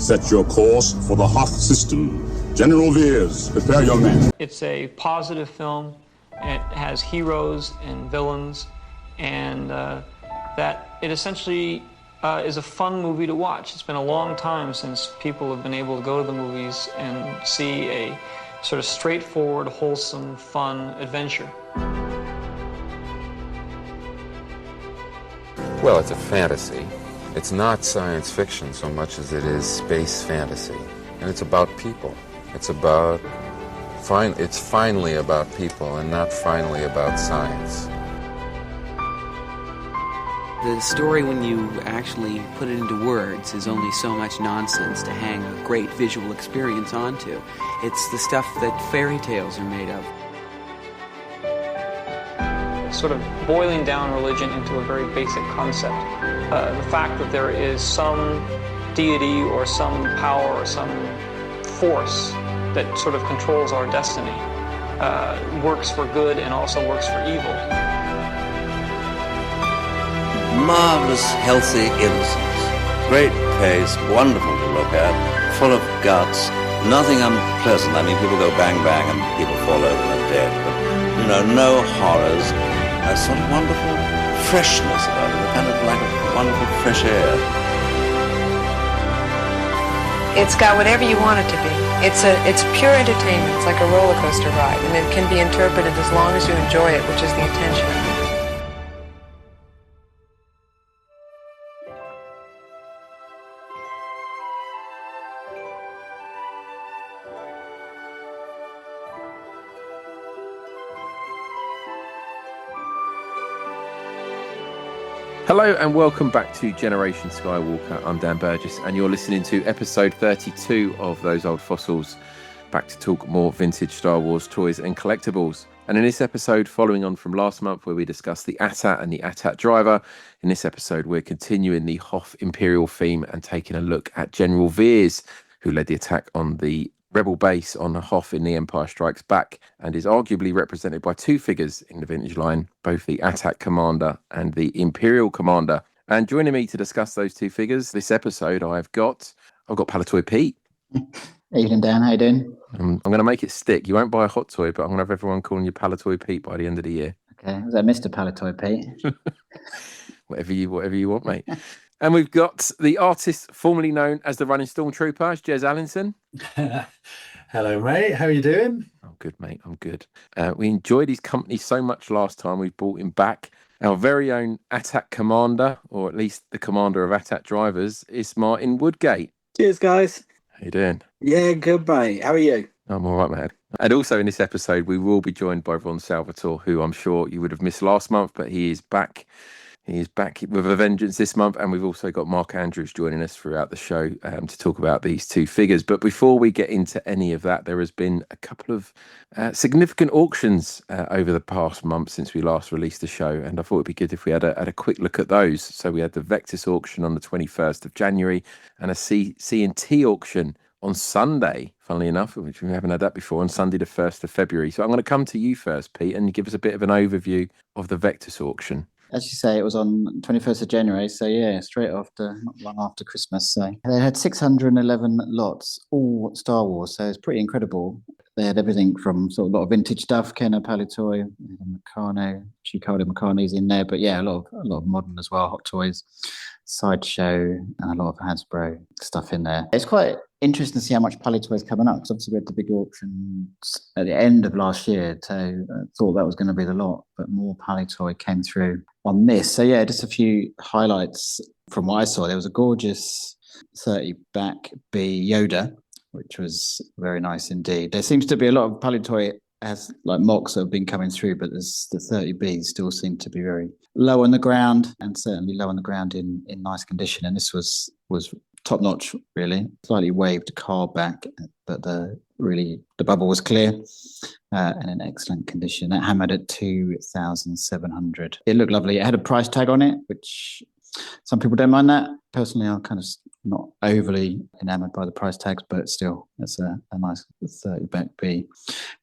Set your course for the Hoth system. General Veers, prepare your men. It's a positive film. It has heroes and villains, and that it essentially is a fun movie to watch. It's been a long time since people have been able to go to the movies and see a sort of straightforward, wholesome, fun adventure. Well, it's a fantasy. It's not science fiction so much as it is space fantasy. And it's about people. It's finally about people and not finally about science. The story, when you actually put it into words, is only so much nonsense to hang a great visual experience onto. It's the stuff that fairy tales are made of. Sort of boiling down religion into a very basic concept. The fact that there is some deity or some power or some force that sort of controls our destiny works for good and also works for evil. Marvelous, healthy innocence. Great pace, wonderful to look at, full of guts, nothing unpleasant. I mean, people go bang bang and people fall over and are dead, but, no horrors. A sort of wonderful freshness about it, kind of like a wonderful fresh air. It's got whatever you want it to be. It's pure entertainment. It's like a roller coaster ride, and it can be interpreted as long as you enjoy it, which is the intention. Hello and welcome back to Generation Skywalker. I'm Dan Burgess and you're listening to episode 32 of Those Old Fossils, back to talk more vintage Star Wars toys and collectibles. And in this episode, following on from last month where we discussed the AT-AT and the AT-AT driver, in this episode we're continuing the Hoth Imperial theme and taking a look at General Veers, who led the attack on the Rebel base on Hoth in The Empire Strikes Back, and is arguably represented by two figures in the vintage line, both the AT-AT Commander and the Imperial Commander. And joining me to discuss those two figures this episode, I've got Palatoy Pete. Evening, Dan. How you doing? I'm going to make it stick. You won't buy a hot toy, but I'm going to have everyone calling you Palatoy Pete by the end of the year. Okay. Is that Mr. Palatoy Pete? whatever you want, mate. And we've got the artist formerly known as the Running Stormtrooper, Jez Allinson. Hello, mate. How are you doing? I'm good, mate. I'm good. We enjoyed his company so much last time. We brought him back. Our very own AT-AT commander, or at least the commander of AT-AT drivers, is Martin Woodgate. Cheers, guys. How you doing? Yeah, good, mate. How are you? I'm all right, man. And also in this episode, we will be joined by Ron Salvatore, who I'm sure you would have missed last month, but he is back. He is back with a vengeance this month, and we've also got Mark Andrews joining us throughout the show to talk about these two figures. But before we get into any of that, there has been a couple of significant auctions over the past month since we last released the show, and I thought it'd be good if we had a quick look at those. So we had the Vectis auction on the 21st of January and a C&T auction on Sunday, funnily enough, which we haven't had that before, on Sunday the 1st of February. So I'm going to come to you first, Pete, and give us a bit of an overview of the Vectis auction. As you say, it was on 21st of January, so yeah, straight after, not long after Christmas. So they had 611 lots, all Star Wars, so it's pretty incredible. They had everything from sort of a lot of vintage stuff, Kenner, Palitoy, Meccano, Chicoda Meccano's in there, but yeah, a lot of modern as well, Hot Toys, Sideshow, and a lot of Hasbro stuff in there. It's quite interesting to see how much Palitoy is coming up, because obviously we had the big auctions at the end of last year, so I thought that was going to be the lot, but more Palitoy came through on this. So yeah, just a few highlights from what I saw. There was a gorgeous 30 back B Yoda, which was very nice indeed. There seems to be a lot of Palitoy has like mocks that have been coming through, but there's the 30Bs still seem to be very low on the ground, and certainly low on the ground in nice condition. And this was top notch, really. Slightly waved car back, but the bubble was clear and in excellent condition. That hammered at 2,700. It looked lovely. It had a price tag on it, which Some people don't mind that. Personally, I'm kind of not overly enamored by the price tags, but still, it's a nice 30 back B,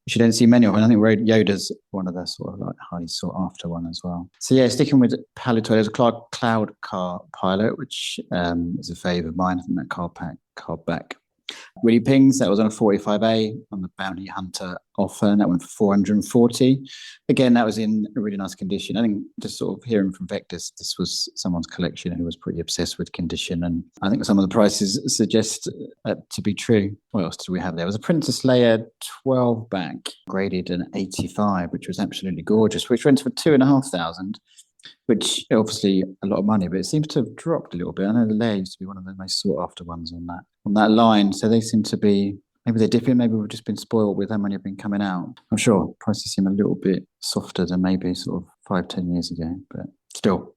which you don't see many of. And I think Yoda's one of the sort of like highly sought after one as well. So yeah, sticking with Palitoy, there's a Cloud Car Pilot, which is a favourite of mine. I think that car back really pings. That was on a 45A on the Bounty Hunter offer, and that went for 440. Again, that was in a really nice condition. I think just sort of hearing from Vectis, this was someone's collection who was pretty obsessed with condition, and I think some of the prices suggest that to be true. What else do we have there? There was a Princess Leia 12 back, graded an 85, which was absolutely gorgeous, which went for 2,500. Which obviously a lot of money, but it seems to have dropped a little bit. I know the Leia used to be one of the most sought after ones on that line. So they seem to be, maybe they're dipping, maybe we've just been spoiled with how many have been coming out. I'm sure prices seem a little bit softer than maybe sort of 5-10 years ago, but still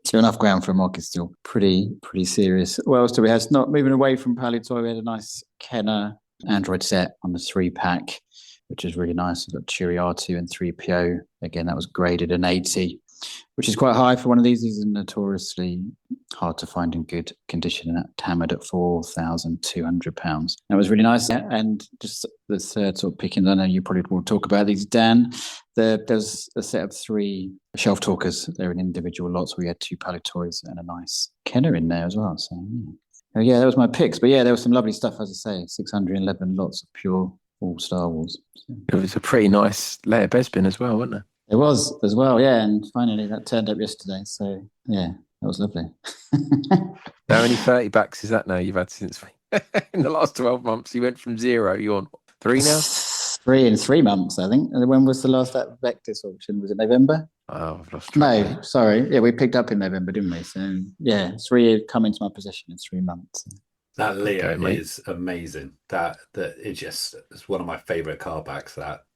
2.5 grand for a mock is still pretty serious. What else do we have? Not moving away from Palitoy, we had a nice Kenner Android set on the 3-pack, which is really nice. We've got Cheery R2 and 3PO. Again, that was graded an 80. Which is quite high for one of these. These are notoriously hard to find in good condition, and that hammered at £4,200. That was really nice. And just the third sort of picking, I know you probably will talk about these, Dan. There's a set of 3 shelf talkers. They're in individual lots. We had 2 Palitoys and a nice Kenner in there as well. So yeah, that was my picks. But yeah, there was some lovely stuff, as I say, 611 lots of pure all Star Wars. So. It was a pretty nice Leia Bespin as well, wasn't it? It was as well, yeah, and finally that turned up yesterday. So yeah, that was lovely. How many 30 backs is that now you've had since in the last 12 months? You went from 0. You on 3 now? 3 in 3 months, I think. And when was the last Vectis auction? Was it November? Oh, I've lost track. No, sorry. Yeah, we picked up in November, didn't we? So yeah, 3 come into my possession in 3 months. That Leia is amazing. That it just is one of my favourite car backs.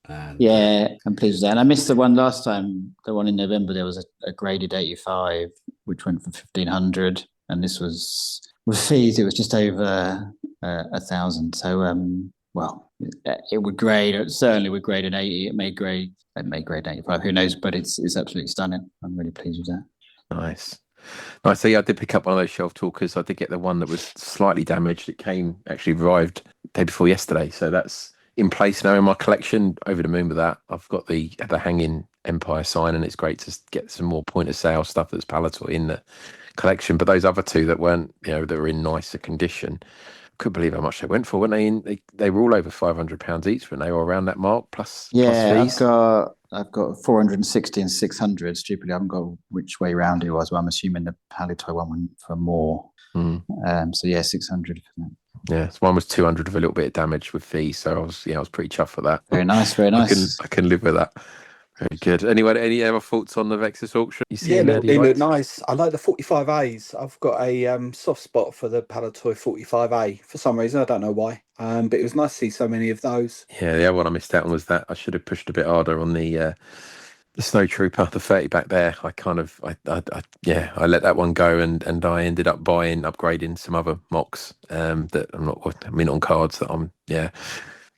And yeah, I'm pleased with that. And I missed the one last time. The one in November, there was a graded 85, which went for 1,500, and this was with fees. It was just over 1,000. So well, it would grade. It certainly would grade an 80. It may grade 85. Who knows? But it's absolutely stunning. I'm really pleased with that. Nice. So yeah, I did pick up one of those shelf talkers. I did get the one that was slightly damaged. It arrived day before yesterday, so that's in place now in my collection. Over the moon with that. I've got the hanging Empire sign, and it's great to get some more point of sale stuff that's Palitoy in the collection. But those other 2 that weren't, that were in nicer condition, couldn't believe how much they went for, weren't they? They were all over £500 each when they were around that mark plus fees. I've got 460 and 600. Stupidly, I haven't got which way round it was, but I'm assuming the Palitoy one went for more. So yeah, 600 for that. Yeah, so one was 200 with a little bit of damage with fees, so I was pretty chuffed for that. Very nice. I can live with that. Very good. Anyway, any other thoughts on the Vectis auction? They look nice. I like the 45As. I've got a soft spot for the Palitoy 45A for some reason. I don't know why. But it was nice to see so many of those. Yeah, the other one I missed out on was that I should have pushed a bit harder on the Snow Trooper, the 30 back there. I let that one go, and I ended up upgrading some other mocks that I'm in on cards that I'm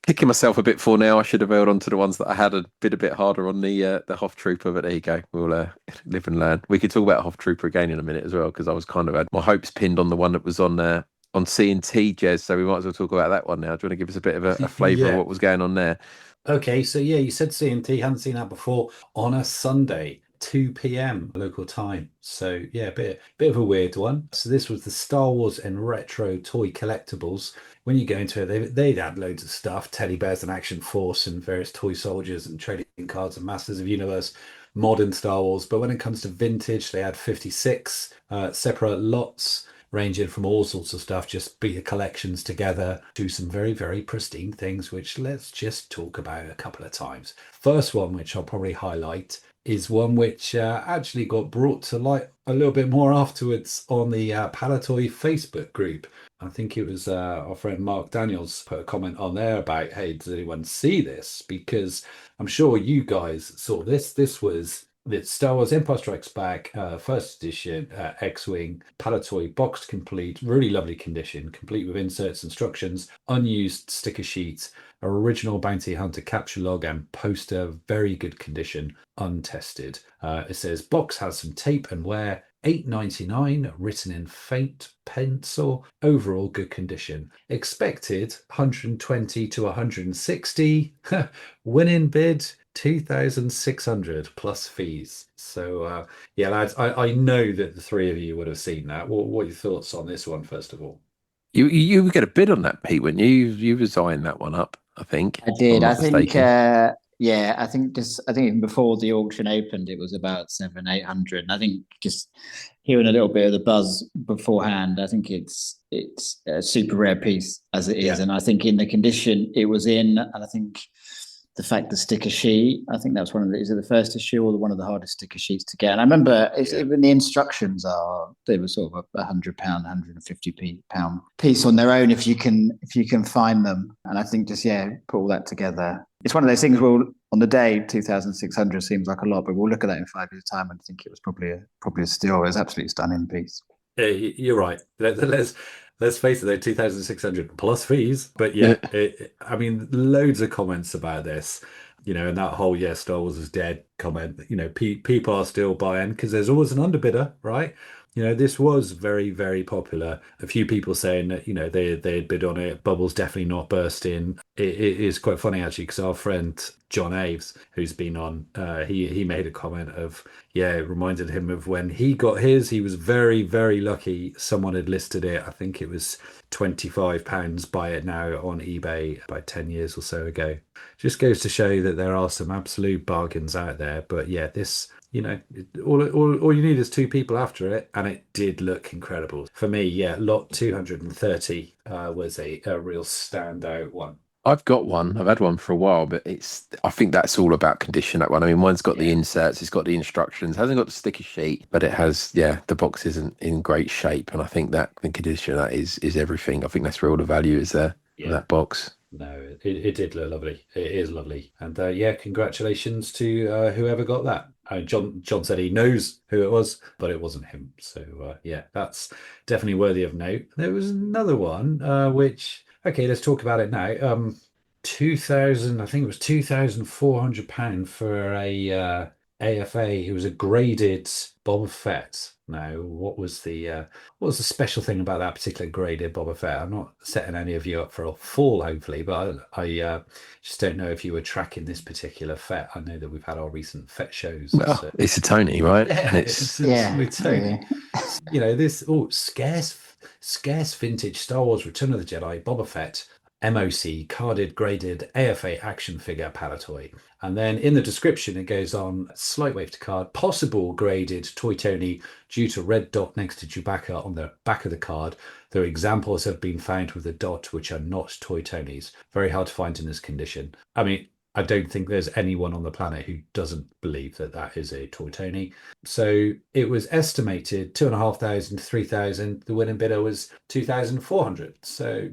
kicking myself a bit for now. I should have held on to the ones that I had a bit harder on the Hoth Trooper, but there you go. We'll live and learn. We could talk about Hoth Trooper again in a minute as well, because I was kind of had my hopes pinned on the one that was on C&T, Jez, so we might as well talk about that one now. Do you want to give us a bit of a flavour of what was going on there? Okay, so yeah, you said C&T, hadn't seen that before, on a Sunday, 2 p.m. local time. So yeah, bit of a weird one. So this was the Star Wars and retro toy collectibles. When you go into it, they'd had loads of stuff, teddy bears and Action Force and various toy soldiers and trading cards and Masters of Universe, modern Star Wars. But when it comes to vintage, they had 56 separate lots, ranging from all sorts of stuff, just bigger collections together, to some very, very pristine things, which let's just talk about a couple of times. First one, which I'll probably highlight, is one which actually got brought to light a little bit more afterwards on the Palitoy Facebook group. I think it was our friend Mark Daniels put a comment on there about, hey, does anyone see this? Because I'm sure you guys saw this. This was the Star Wars Empire Strikes Back first edition X-Wing Palitoy boxed complete, really lovely condition, complete with inserts, instructions, unused sticker sheets, original Bounty Hunter capture log and poster, very good condition, untested. It says box has some tape and wear, £8.99, written in faint pencil, overall good condition. Expected 120 to 160, winning bid 2,600 plus fees. So yeah, lads, I know that the three of you would have seen that. What are your thoughts on this one, first of all? You would get a bid on that, Pete, wouldn't you? You was eyeing that one up, I think. I did. I'm I not think, mistaken. yeah, I think even before the auction opened, it was about 700-800. And I think just hearing a little bit of the buzz beforehand, I think it's a super rare piece as it is. Yeah. And I think in the condition it was in, and I think the fact the sticker sheet, I think that's is it the first issue or one of the hardest sticker sheets to get? And I remember even the instructions they were sort of £100, £150 piece on their own if you can find them. And I think just put all that together. It's one of those things where on the day 2,600 seems like a lot, but we'll look at that in 5 years' time and think it was probably a steal. It was absolutely stunning piece. Yeah, you're right. Let's face it, though, 2,600 plus fees. But I mean, loads of comments about this, and that whole Star Wars is dead comment. People are still buying because there's always an underbidder, right? This was very, very popular. A few people saying that, they had bid on it. Bubbles definitely not bursting. It is quite funny, actually, because our friend John Aves, who's been on, he made a comment of, it reminded him of when he got his. He was very, very lucky. Someone had listed it. I think it was £25. Buy it now on eBay about 10 years or so ago. Just goes to show that there are some absolute bargains out there. But this, all you need is two people after it, and it did look incredible. For me, lot 230 was a real standout one. I've got one. I've had one for a while, but I think that's all about condition, that one. I mean, one's got the inserts, it's got the instructions, hasn't got the sticker sheet, but it has, the box isn't in great shape. And I think that the condition of that is everything. I think that's where all the value is there, of that box. No, it did look lovely. It is lovely. And congratulations to whoever got that. John said he knows who it was, but it wasn't him. So that's definitely worthy of note. There was another one, which... Okay, let's talk about it now. I think it was £2,400 for a AFA. It was a graded Boba Fett. Now, what was the special thing about that particular graded Boba Fett? I'm not setting any of you up for a fall, hopefully, but I just don't know if you were tracking this particular Fett. I know that we've had our recent Fett shows. Well, it's a Tony, right? Yeah, it's Tony. This scarce vintage Star Wars Return of the Jedi Boba Fett MOC carded graded AFA action figure Palatoy. And then in the description it goes on, slight wave to card, possible graded Toy Tony due to red dot next to Chewbacca on the back of the card. Though examples have been found with a dot which are not Toy Tonys. Very hard to find in this condition. I mean, I don't think there's anyone on the planet who doesn't believe that is a Toy Tony. So it was estimated 2,500 to 3,000. The winning bidder was 2,400. So,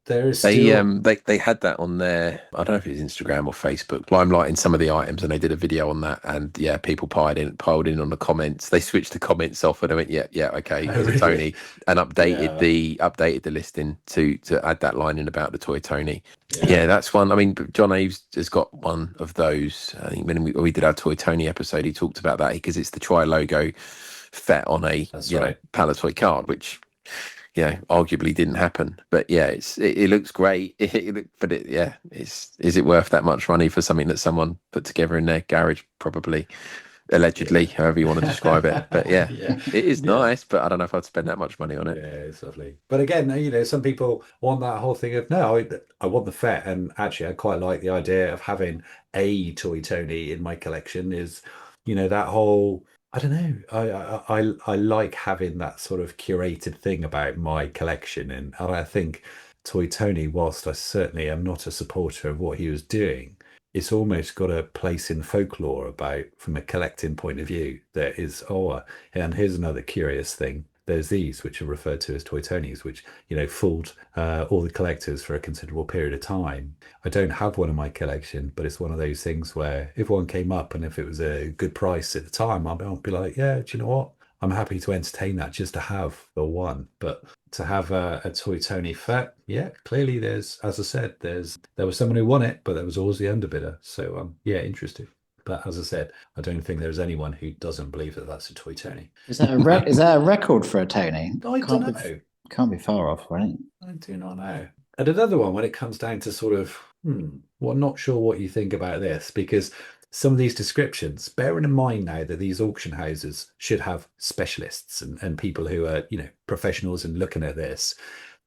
there is still... They had that on their, I don't know if it was Instagram or Facebook, limelighting some of the items, and they did a video on that, and people piled in on the comments. They switched the comments off and they went okay, it's a Tony, and updated the listing to add that line in about the Toy Tony. That's one. I mean, John Aves has got one of those. I think when we did our Toy Tony episode, he talked about that because it's the Tri logo Fett on a Palatoy card, which arguably didn't happen, but it looks great. Is it worth that much money for something that someone put together in their garage? Probably, allegedly, however you want to describe it. But it is nice, but I don't know if I'd spend that much money on it. Yeah, it's lovely. But again, some people want that whole thing of no, I want the Fett, and actually, I quite like the idea of having a Toy Tony in my collection. Is that whole... I don't know. I like having that sort of curated thing about my collection, and I think Toy Tony, whilst I certainly am not a supporter of what he was doing, it's almost got a place in folklore about, from a collecting point of view, there is, and here's another curious thing. There's these, which are referred to as Toy Tonys, which, fooled all the collectors for a considerable period of time. I don't have one in my collection, but it's one of those things where if one came up and if it was a good price at the time, I'll be like, do you know what? I'm happy to entertain that just to have the one. But to have a Toy Tony Fett, clearly there's, as I said, there was someone who won it, but there was always the underbidder. So, interesting. But as I said, I don't think there's anyone who doesn't believe that that's a toy Tony. Is that is that a record for a Tony? I don't know. Can't be far off, right? I do not know. And another one, when it comes down to sort of, well, not sure what you think about this, because some of these descriptions, bearing in mind now that these auction houses should have specialists and people who are, professionals and looking at this.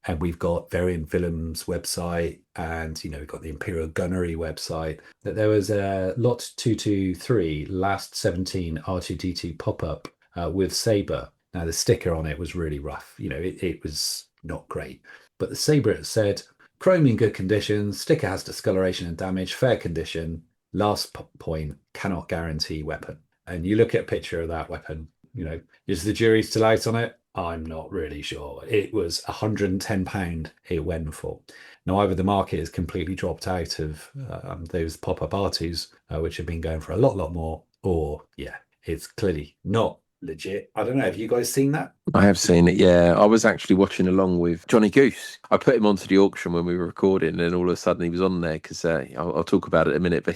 And we've got Variant Films website, and we've got the Imperial Gunnery website. That there was a lot 223 last 17 R2D2 pop-up with Sabre. Now the sticker on it was really rough. It was not great. But the Sabre, it said, chrome in good condition, sticker has discoloration and damage, fair condition, last point, cannot guarantee weapon. And you look at a picture of that weapon, is the jury still out on it? I'm not really sure. It was £110 it went for. Now, either the market has completely dropped out of those pop-up R2s, which have been going for a lot more, or, it's clearly not legit. I don't know. Have you guys seen that? I have seen it, yeah. I was actually watching along with Johnny Goose. I put him onto the auction when we were recording, and all of a sudden he was on there because I'll talk about it in a minute, but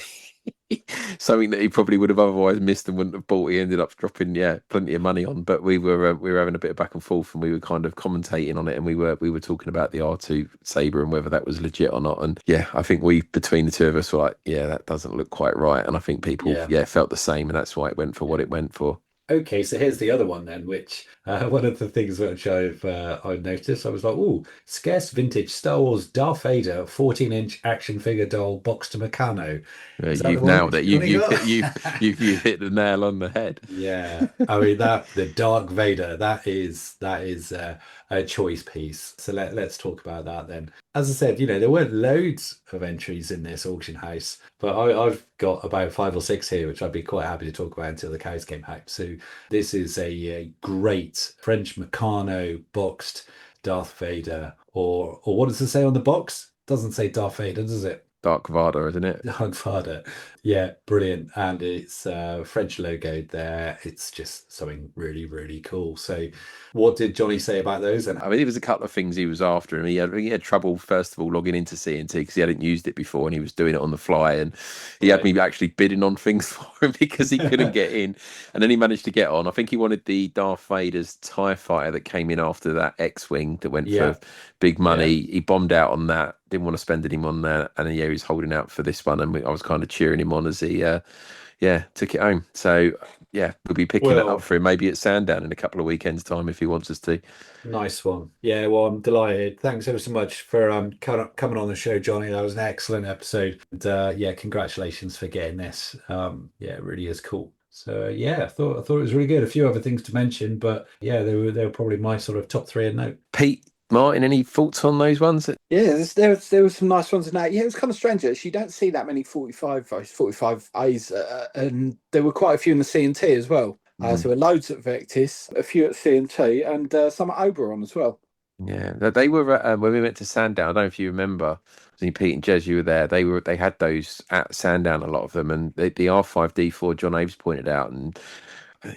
something that he probably would have otherwise missed and wouldn't have bought, he ended up dropping plenty of money on. But we were having a bit of back and forth, and we were kind of commentating on it, and we were talking about the R2 Sabre and whether that was legit or not. And I think between the two of us were like, that doesn't look quite right. And I think people felt the same, and that's why it went for what it went for. Okay, so here's the other one then, which one of the things which I've noticed, I was like, scarce vintage Star Wars Darth Vader 14-inch action figure doll boxed to Meccano. You've nailed it. You've hit the nail on the head. Yeah, I mean the Dark Vader, that is a choice piece. So let's talk about that then. As I said, there weren't loads of entries in this auction house, but I've got about 5 or 6 here, which I'd be quite happy to talk about until the cows came home. So this is a great French Meccano boxed Darth Vader, or what does it say on the box? Doesn't say Darth Vader, does it? Dark Vader, isn't it? Dark Vader. Yeah, brilliant. And it's French logoed there. It's just something really, really cool. So what did Johnny say about those? And I mean, there was a couple of things he was after, and he had trouble, first of all, logging into CNT because he hadn't used it before, and he was doing it on the fly, and he had me actually bidding on things for him because he couldn't get in. And then he managed to get on. I think he wanted the Darth Vader's TIE fighter that came in after that X-Wing that went for big money. Yeah. He bombed out on that, didn't want to spend any on that, and he was holding out for this one, and I was kind of cheering him on as he took it home. So we'll be picking it up for him maybe at Sandown in a couple of weekends time if he wants us to. Nice one. Yeah, well, I'm delighted. Thanks ever so much for coming on the show, Johnny. That was an excellent episode, and congratulations for getting this. It really is cool. So I thought it was really good. A few other things to mention, but they were probably my sort of top 3 in note. Pete, Martin, any thoughts on those ones? Yeah, there were some nice ones in that. Yeah, it was kind of strange actually. You don't see that many 45As, and there were quite a few in the C&T as well. So there were loads at Vectis, a few at C&T, and some at Oberon as well. Yeah, they were when we went to Sandown. I don't know if you remember. Pete and Jez, you were there. They had those at Sandown, a lot of them, and the R5D4 John Aves pointed out, and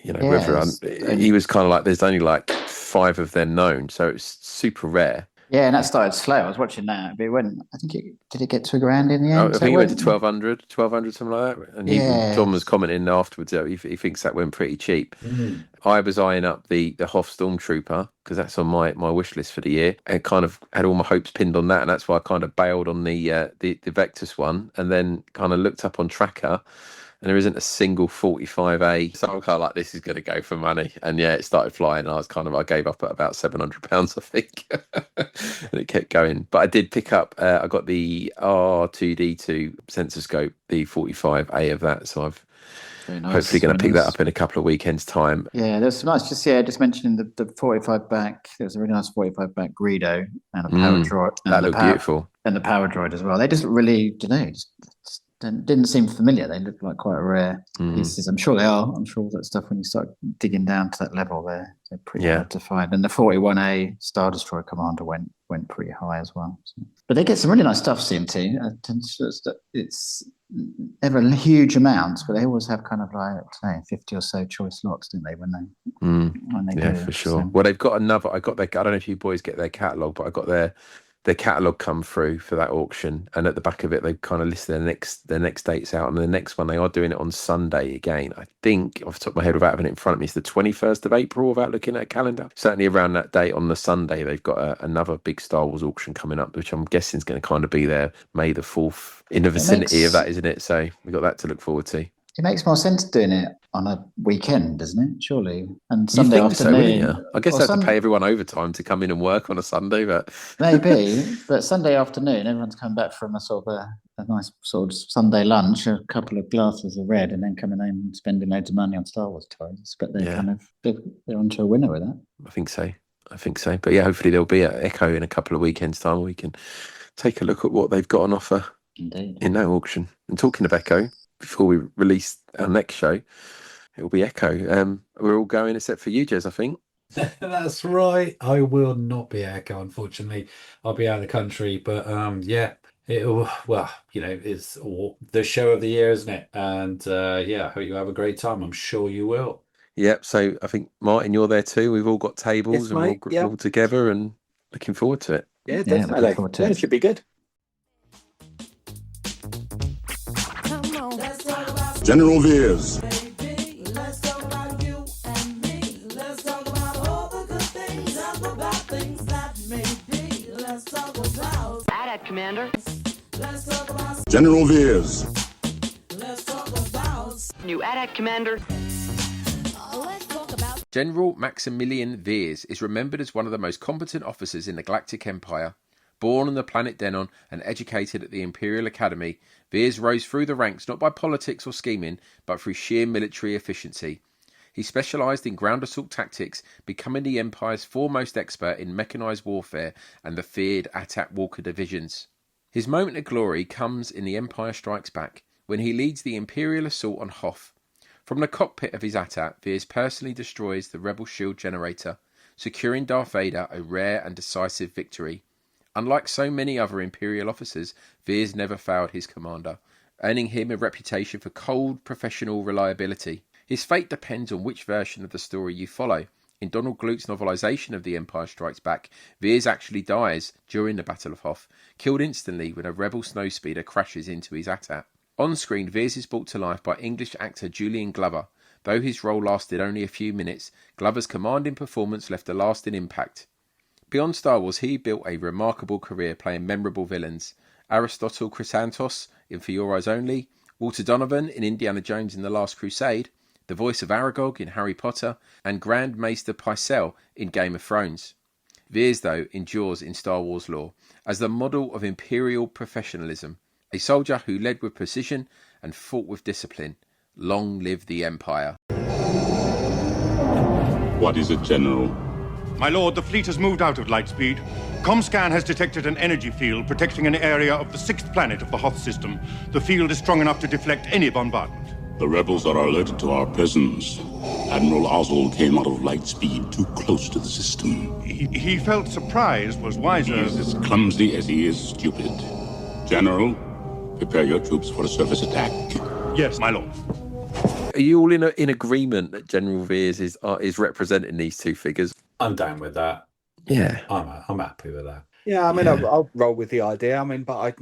he was kind of like, there's only like 5 of them known, so it's super rare. Yeah, and that started slow. I was watching that, but it went. I think did it get to £1,000 in the end? I think it went to 1,200, something like that. And John was commenting afterwards that he thinks that went pretty cheap. I was eyeing up the Hoth Stormtrooper because that's on my wish list for the year, and kind of had all my hopes pinned on that, and that's why I kind of bailed on the Vectis one, and then kind of looked up on Tracker. And there isn't a single 45A. So I'm kind of like, this is going to go for money. And it started flying. And I gave up at about £700, I think. And it kept going. But I did pick up, I got the R2D2 sensor scope, the 45A of that. So I've hopefully going to pick that up in a couple of weekends' time. Yeah, there's some nice. Just mentioning the 45 back. There was a really nice 45 back Greedo and a power droid. That looked beautiful. And the power droid as well. They just really, didn't seem familiar. They look like quite rare pieces. I'm sure they are. I'm sure all that stuff, when you start digging down to that level, they're pretty hard to find. And the 41A Star Destroyer Commander went pretty high as well. So. But they get some really nice stuff, CMT. It's never huge amounts, but they always have kind of like 50 or so choice lots, don't they? When they for sure. So. Well, they've got another. I don't know if you boys get their catalogue, but I got their the catalogue come through for that auction, and at the back of it they kind of list their next dates out, and the next one they are doing it on Sunday again. I think off the top of my head, without having it in front of me, it's the 21st of April without looking at a calendar. Certainly around that date on the Sunday they've got another big Star Wars auction coming up, which I'm guessing is going to kind of be there May the 4th, in the vicinity of that, isn't it? So we've got that to look forward to. It makes more sense doing it on a weekend, doesn't it? Surely. And Sunday afternoon. So, I guess they have to pay everyone overtime to come in and work on a Sunday, but maybe. But Sunday afternoon, everyone's coming back from a sort of a nice sort of Sunday lunch, a couple of glasses of red, and then coming home and spending loads of money on Star Wars toys. But they're onto a winner with that. I think so. But yeah, hopefully there'll be an Echo in a couple of weekends' time. We can take a look at what they've got on offer. Indeed. In that auction. And talking of Echo, before we release our next show, it will be Echo. We're all going except for you, Jez, I think. That's right. I will not be Echo, unfortunately. I'll be out of the country, but it'll, it's the show of the year, isn't it? And I hope you have a great time. I'm sure you will. Yep. So I think, Martin, you're there too. We've all got tables and we're all together and looking forward to it. Yeah, definitely. It should be good. General Veers. AT-AT, Commander. General Veers. New AT-AT, Commander. General Maximilian Veers is remembered as one of the most competent officers in the Galactic Empire. Born on the planet Denon and educated at the Imperial Academy, Veers rose through the ranks not by politics or scheming, but through sheer military efficiency. He specialised in ground assault tactics, becoming the Empire's foremost expert in mechanised warfare and the feared AT-AT Walker divisions. His moment of glory comes in The Empire Strikes Back, when he leads the Imperial assault on Hoth. From the cockpit of his AT-AT, Veers personally destroys the Rebel shield generator, securing Darth Vader a rare and decisive victory. Unlike so many other Imperial officers, Veers never failed his commander, earning him a reputation for cold, professional reliability. His fate depends on which version of the story you follow. In Donald Gluck's novelisation of The Empire Strikes Back, Veers actually dies during the Battle of Hoth, killed instantly when a rebel snowspeeder crashes into his AT-AT. On screen, Veers is brought to life by English actor Julian Glover. Though his role lasted only a few minutes, Glover's commanding performance left a lasting impact. Beyond Star Wars, he built a remarkable career playing memorable villains. Aristotle Chrysanthos in For Your Eyes Only, Walter Donovan in Indiana Jones and the Last Crusade, the voice of Aragog in Harry Potter, and Grand Maester Pycelle in Game of Thrones. Veers, though, endures in Star Wars lore as the model of Imperial professionalism, a soldier who led with precision and fought with discipline. Long live the Empire. What is it, General? My lord, the fleet has moved out of Lightspeed. Comscan has detected an energy field protecting an area of the 6th planet of the Hoth system. The field is strong enough to deflect any bombardment. The rebels are alerted to our presence. Admiral Oswald came out of Lightspeed too close to the system. He felt surprise was wiser. He is as clumsy as he is stupid. General, prepare your troops for a surface attack. Yes, my lord. Are you all in agreement that General Veers is representing these two figures? I'm down with that. Yeah, I'm happy with that. Yeah, I mean, I'll roll with the idea. I mean, but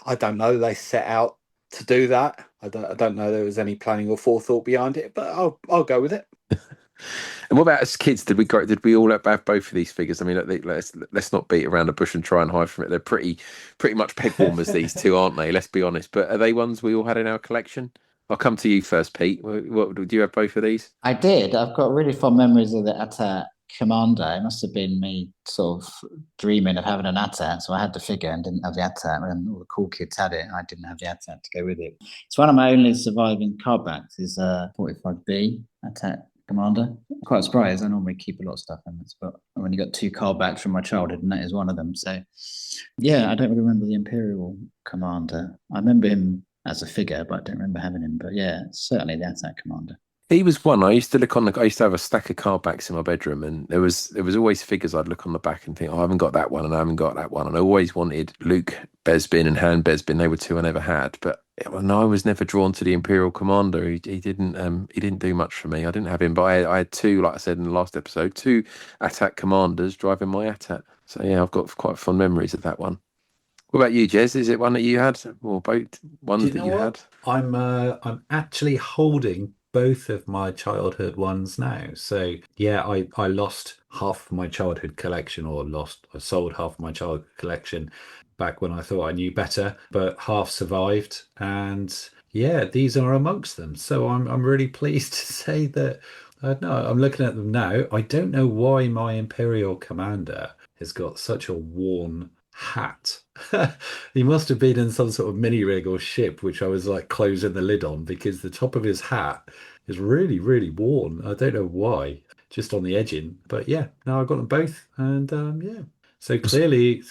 I don't know. They set out to do that. I don't know there was any planning or forethought behind it, but I'll go with it. And what about as kids? Did we all have both of these figures? I mean, let's not beat around the bush and try and hide from it. They're pretty much peg warmers, these two, aren't they? Let's be honest. But are they ones we all had in our collection? I'll come to you first, Pete. What do you have both of these? I did. I've got really fond memories of the AT-AT Commander. It must have been me sort of dreaming of having an AT-AT, so I had the figure and didn't have the AT-AT. When all the cool kids had it, I didn't have the AT-AT to go with it. It's one of my only surviving card backs is 45B AT-AT Commander. I'm quite surprised. I normally keep a lot of stuff in this, but I've only got 2 card backs from my childhood, and that is one of them. So, yeah, I don't really remember the Imperial Commander. I remember him as a figure, but I don't remember having him. But yeah, certainly the AT-AT Commander. He was one. I used to look I used to have a stack of card backs in my bedroom, and there was always figures I'd look on the back and think, oh, I haven't got that one, and I haven't got that one. And I always wanted Luke Besbin and Han Besbin. They were 2 I never had. But no, I was never drawn to the Imperial Commander. He didn't do much for me. I didn't have him, but I had 2, like I said in the last episode, 2 AT-AT Commanders driving my AT-AT. So yeah, I've got quite fond memories of that one. What about you, Jez? Is it one that you had, or both ones that you had? I'm actually holding both of my childhood ones now. So yeah, I lost half of my childhood collection, I sold half of my childhood collection back when I thought I knew better, but half survived, and yeah, these are amongst them. So I'm really pleased to say that. No, I'm looking at them now. I don't know why my Imperial Commander has got such a worn hat. He must have been in some sort of mini rig or ship, which I was like closing the lid on, because the top of his hat is really, really worn. I don't know why, just on the edging. But yeah, no, I got them both, and yeah. So clearly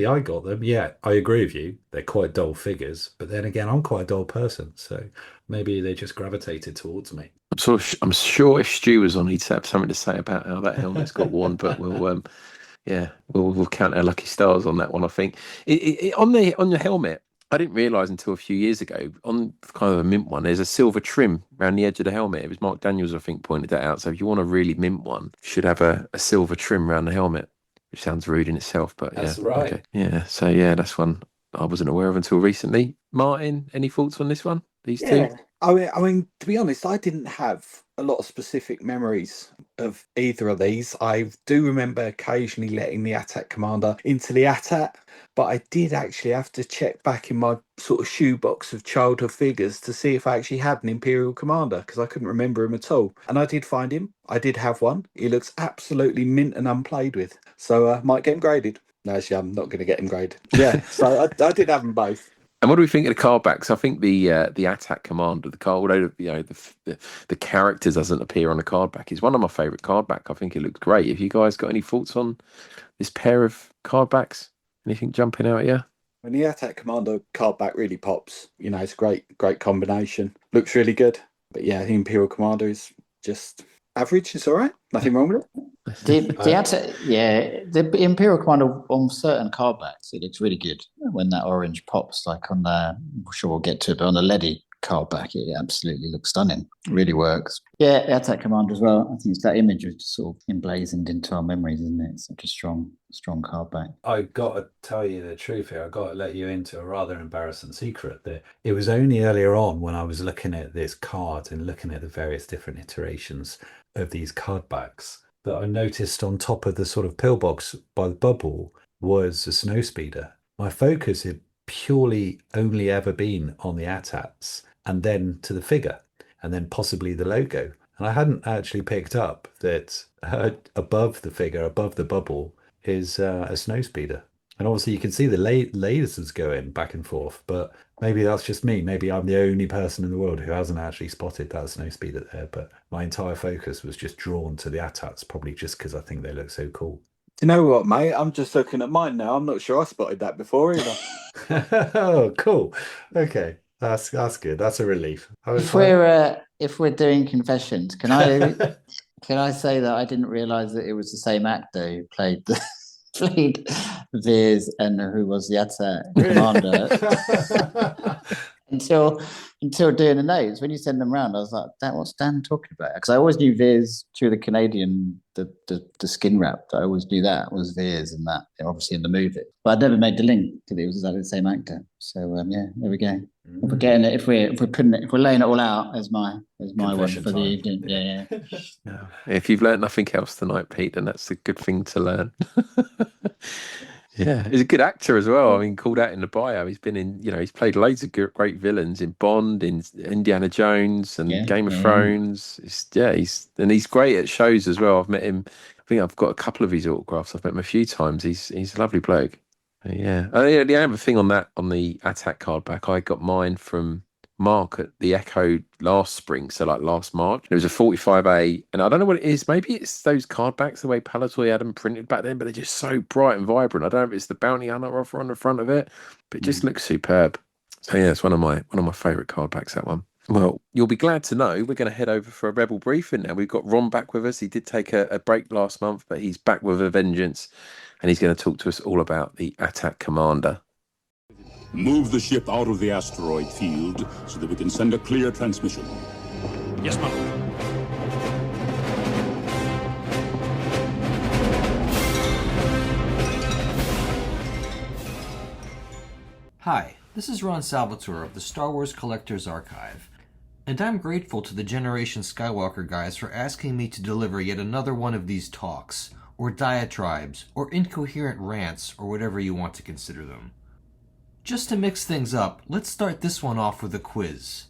I got them. Yeah, I agree with you. They're quite dull figures, but then again, I'm quite a dull person, so maybe they just gravitated towards me. I'm sure if Stu was on, he'd have something to say about how that helmet's got worn. But we'll count our lucky stars on that one. I think on your helmet, I didn't realise until a few years ago, on kind of a mint one, there's a silver trim around the edge of the helmet. It was Mark Daniels, I think, pointed that out. So if you want a really mint one, you should have a silver trim around the helmet, which sounds rude in itself, but that's yeah. right. Okay. Yeah, so yeah, that's one I wasn't aware of until recently. Martin, any thoughts on this one? These two? I mean, to be honest, I didn't have a lot of specific memories of either of these. I do remember occasionally letting the ATAT commander into the ATAT, but I did actually have to check back in my sort of shoebox of childhood figures to see if I actually had an Imperial commander, because I couldn't remember him at all. And I did find him. I did have one. He looks absolutely mint and unplayed with. So might get him graded. No, actually, I'm not going to get him graded. Yeah, so I did have them both. And what do we think of the card backs? I think the ATAT commander, the card, although the character doesn't appear on the card back, is one of my favourite card back. I think it looks great. Have you guys got any thoughts on this pair of card backs? Anything jumping out here? When the ATAT commander card back really pops, it's a great combination. Looks really good. But yeah, the Imperial commander is just average. It's all right. Nothing wrong with it. The Imperial Commander on certain card backs, it looks really good when that orange pops, like on the, I'm sure we'll get to it, but on the Ledy card back, it absolutely looks stunning. It really works. Yeah, the ATAT Commander as well. I think it's that image is just sort of emblazoned into our memories, isn't it? It's such a strong card back. I got to tell you the truth here. I got to let you into a rather embarrassing secret there. It was only earlier on when I was looking at this card and looking at the various different iterations of these card backs that I noticed on top of the sort of pillbox by the bubble was a snow speeder. My focus had purely only ever been on the ATATs and then to the figure and then possibly the logo. And I hadn't actually picked up that above the figure, above the bubble, is a snow speeder. And obviously you can see the lasers going back and forth, but maybe that's just me. Maybe I'm the only person in the world who hasn't actually spotted that snow speeder there, but my entire focus was just drawn to the ATATs, probably just because I think they look so cool. You know what, mate? I'm just looking at mine now. I'm not sure I spotted that before either. Oh, cool. Okay, that's good. That's a relief. If we're doing confessions, can I say that I didn't realise that it was the same actor who played Veers and who was the ATAT commander until doing the notes. When you send them around, I was like, what's Dan talking about? Because I always knew Veers through the Canadian, the skin wrap. I always knew that was Veers and that, obviously in the movie. But I never made the link that it was exactly the same actor. So yeah, there we go. If we're getting it, if we're laying it all out as my one for the evening, yeah. If you've learned nothing else tonight, Pete, then that's a good thing to learn. Yeah, he's a good actor as well. I mean, called out in the bio, he's been in, he's played loads of great villains in Bond, in Indiana Jones, and Game of Thrones. He's great at shows as well. I've met him. I think I've got a couple of his autographs. I've met him a few times. He's a lovely bloke. Yeah. The other thing on the ATAT card back, I got mine from Mark at the Echo last spring, so like last March. It was a 45A, and I don't know what it is. Maybe it's those card backs, the way Palatoy had them printed back then, but they're just so bright and vibrant. I don't know if it's the bounty hunter offer on the front of it, but it just looks superb. So yeah, it's one of my favourite card backs, that one. Well, you'll be glad to know we're going to head over for a Rebel briefing now. We've got Ron back with us. He did take a break last month, but he's back with a vengeance, and he's going to talk to us all about the ATAT commander. Move the ship out of the asteroid field so that we can send a clear transmission. Yes, ma'am. Hi, this is Ron Salvatore of the Star Wars Collector's Archive, and I'm grateful to the Generation Skywalker guys for asking me to deliver yet another one of these talks, or diatribes, or incoherent rants, or whatever you want to consider them. Just to mix things up, let's start this one off with a quiz.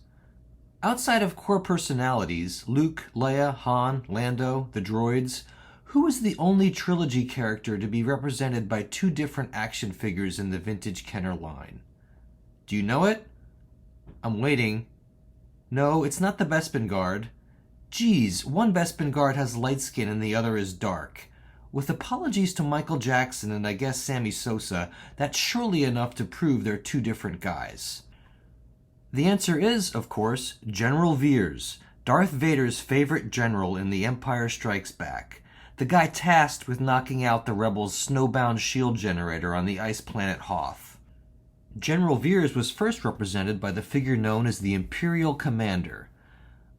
Outside of core personalities, Luke, Leia, Han, Lando, the droids, who is the only trilogy character to be represented by two different action figures in the vintage Kenner line? Do you know it? I'm waiting. No, it's not the Bespin Guard. Geez, one Bespin Guard has light skin and the other is dark. With apologies to Michael Jackson and I guess Sammy Sosa, that's surely enough to prove they're two different guys. The answer is, of course, General Veers, Darth Vader's favorite general in The Empire Strikes Back. The guy tasked with knocking out the rebels' snowbound shield generator on the ice planet Hoth. General Veers was first represented by the figure known as the Imperial Commander.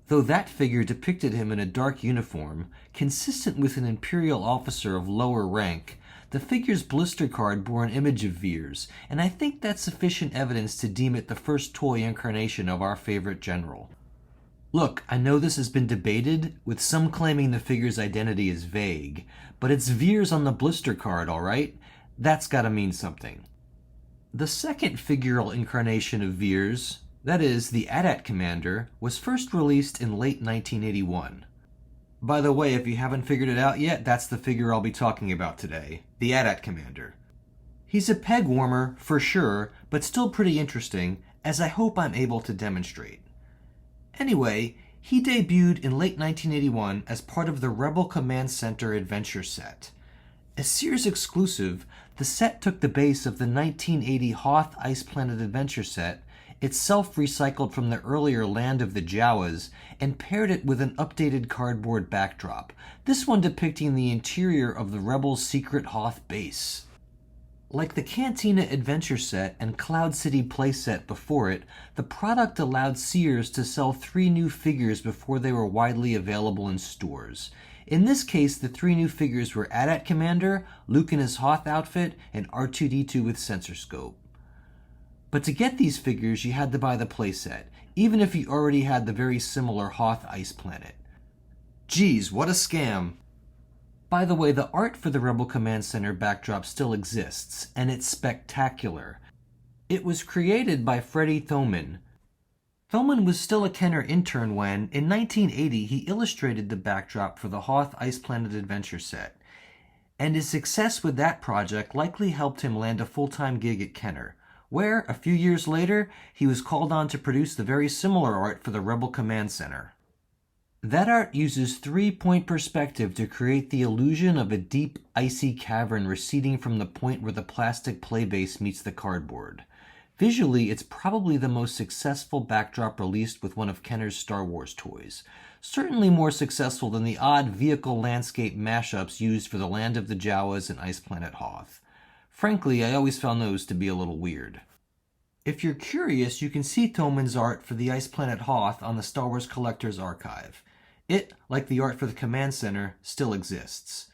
Though that figure depicted him in a dark uniform, consistent with an Imperial officer of lower rank, the figure's blister card bore an image of Veers, and I think that's sufficient evidence to deem it the first toy incarnation of our favorite general. Look, I know this has been debated, with some claiming the figure's identity is vague, but it's Veers on the blister card, alright? That's gotta mean something. The second figural incarnation of Veers, that is, the AT-AT Commander, was first released in late 1981. By the way, if you haven't figured it out yet, that's the figure I'll be talking about today, the AT-AT Commander. He's a peg warmer, for sure, but still pretty interesting, as I hope I'm able to demonstrate. Anyway, he debuted in late 1981 as part of the Rebel Command Center Adventure set. A Sears exclusive, the set took the base of the 1980 Hoth Ice Planet Adventure set, itself recycled from the earlier Land of the Jawas, and paired it with an updated cardboard backdrop, this one depicting the interior of the Rebels' secret Hoth base. Like the Cantina Adventure set and Cloud City playset before it, the product allowed Sears to sell 3 new figures before they were widely available in stores. In this case, the 3 new figures were AT-AT Commander, Luke in his Hoth outfit, and R2-D2 with sensor scope. But to get these figures, you had to buy the playset, even if you already had the very similar Hoth Ice Planet. Geez, what a scam! By the way, the art for the Rebel Command Center backdrop still exists, and it's spectacular. It was created by Freddie Thoman. Thoman was still a Kenner intern when, in 1980, he illustrated the backdrop for the Hoth Ice Planet Adventure set, and his success with that project likely helped him land a full-time gig at Kenner, where, a few years later, he was called on to produce the very similar art for the Rebel Command Center. That art uses 3-point perspective to create the illusion of a deep, icy cavern receding from the point where the plastic play base meets the cardboard. Visually, it's probably the most successful backdrop released with one of Kenner's Star Wars toys. Certainly more successful than the odd vehicle landscape mashups used for the Land of the Jawas and Ice Planet Hoth. Frankly, I always found those to be a little weird. If you're curious, you can see Thoman's art for the Ice Planet Hoth on the Star Wars Collector's Archive. It, like the art for the Command Center, still exists.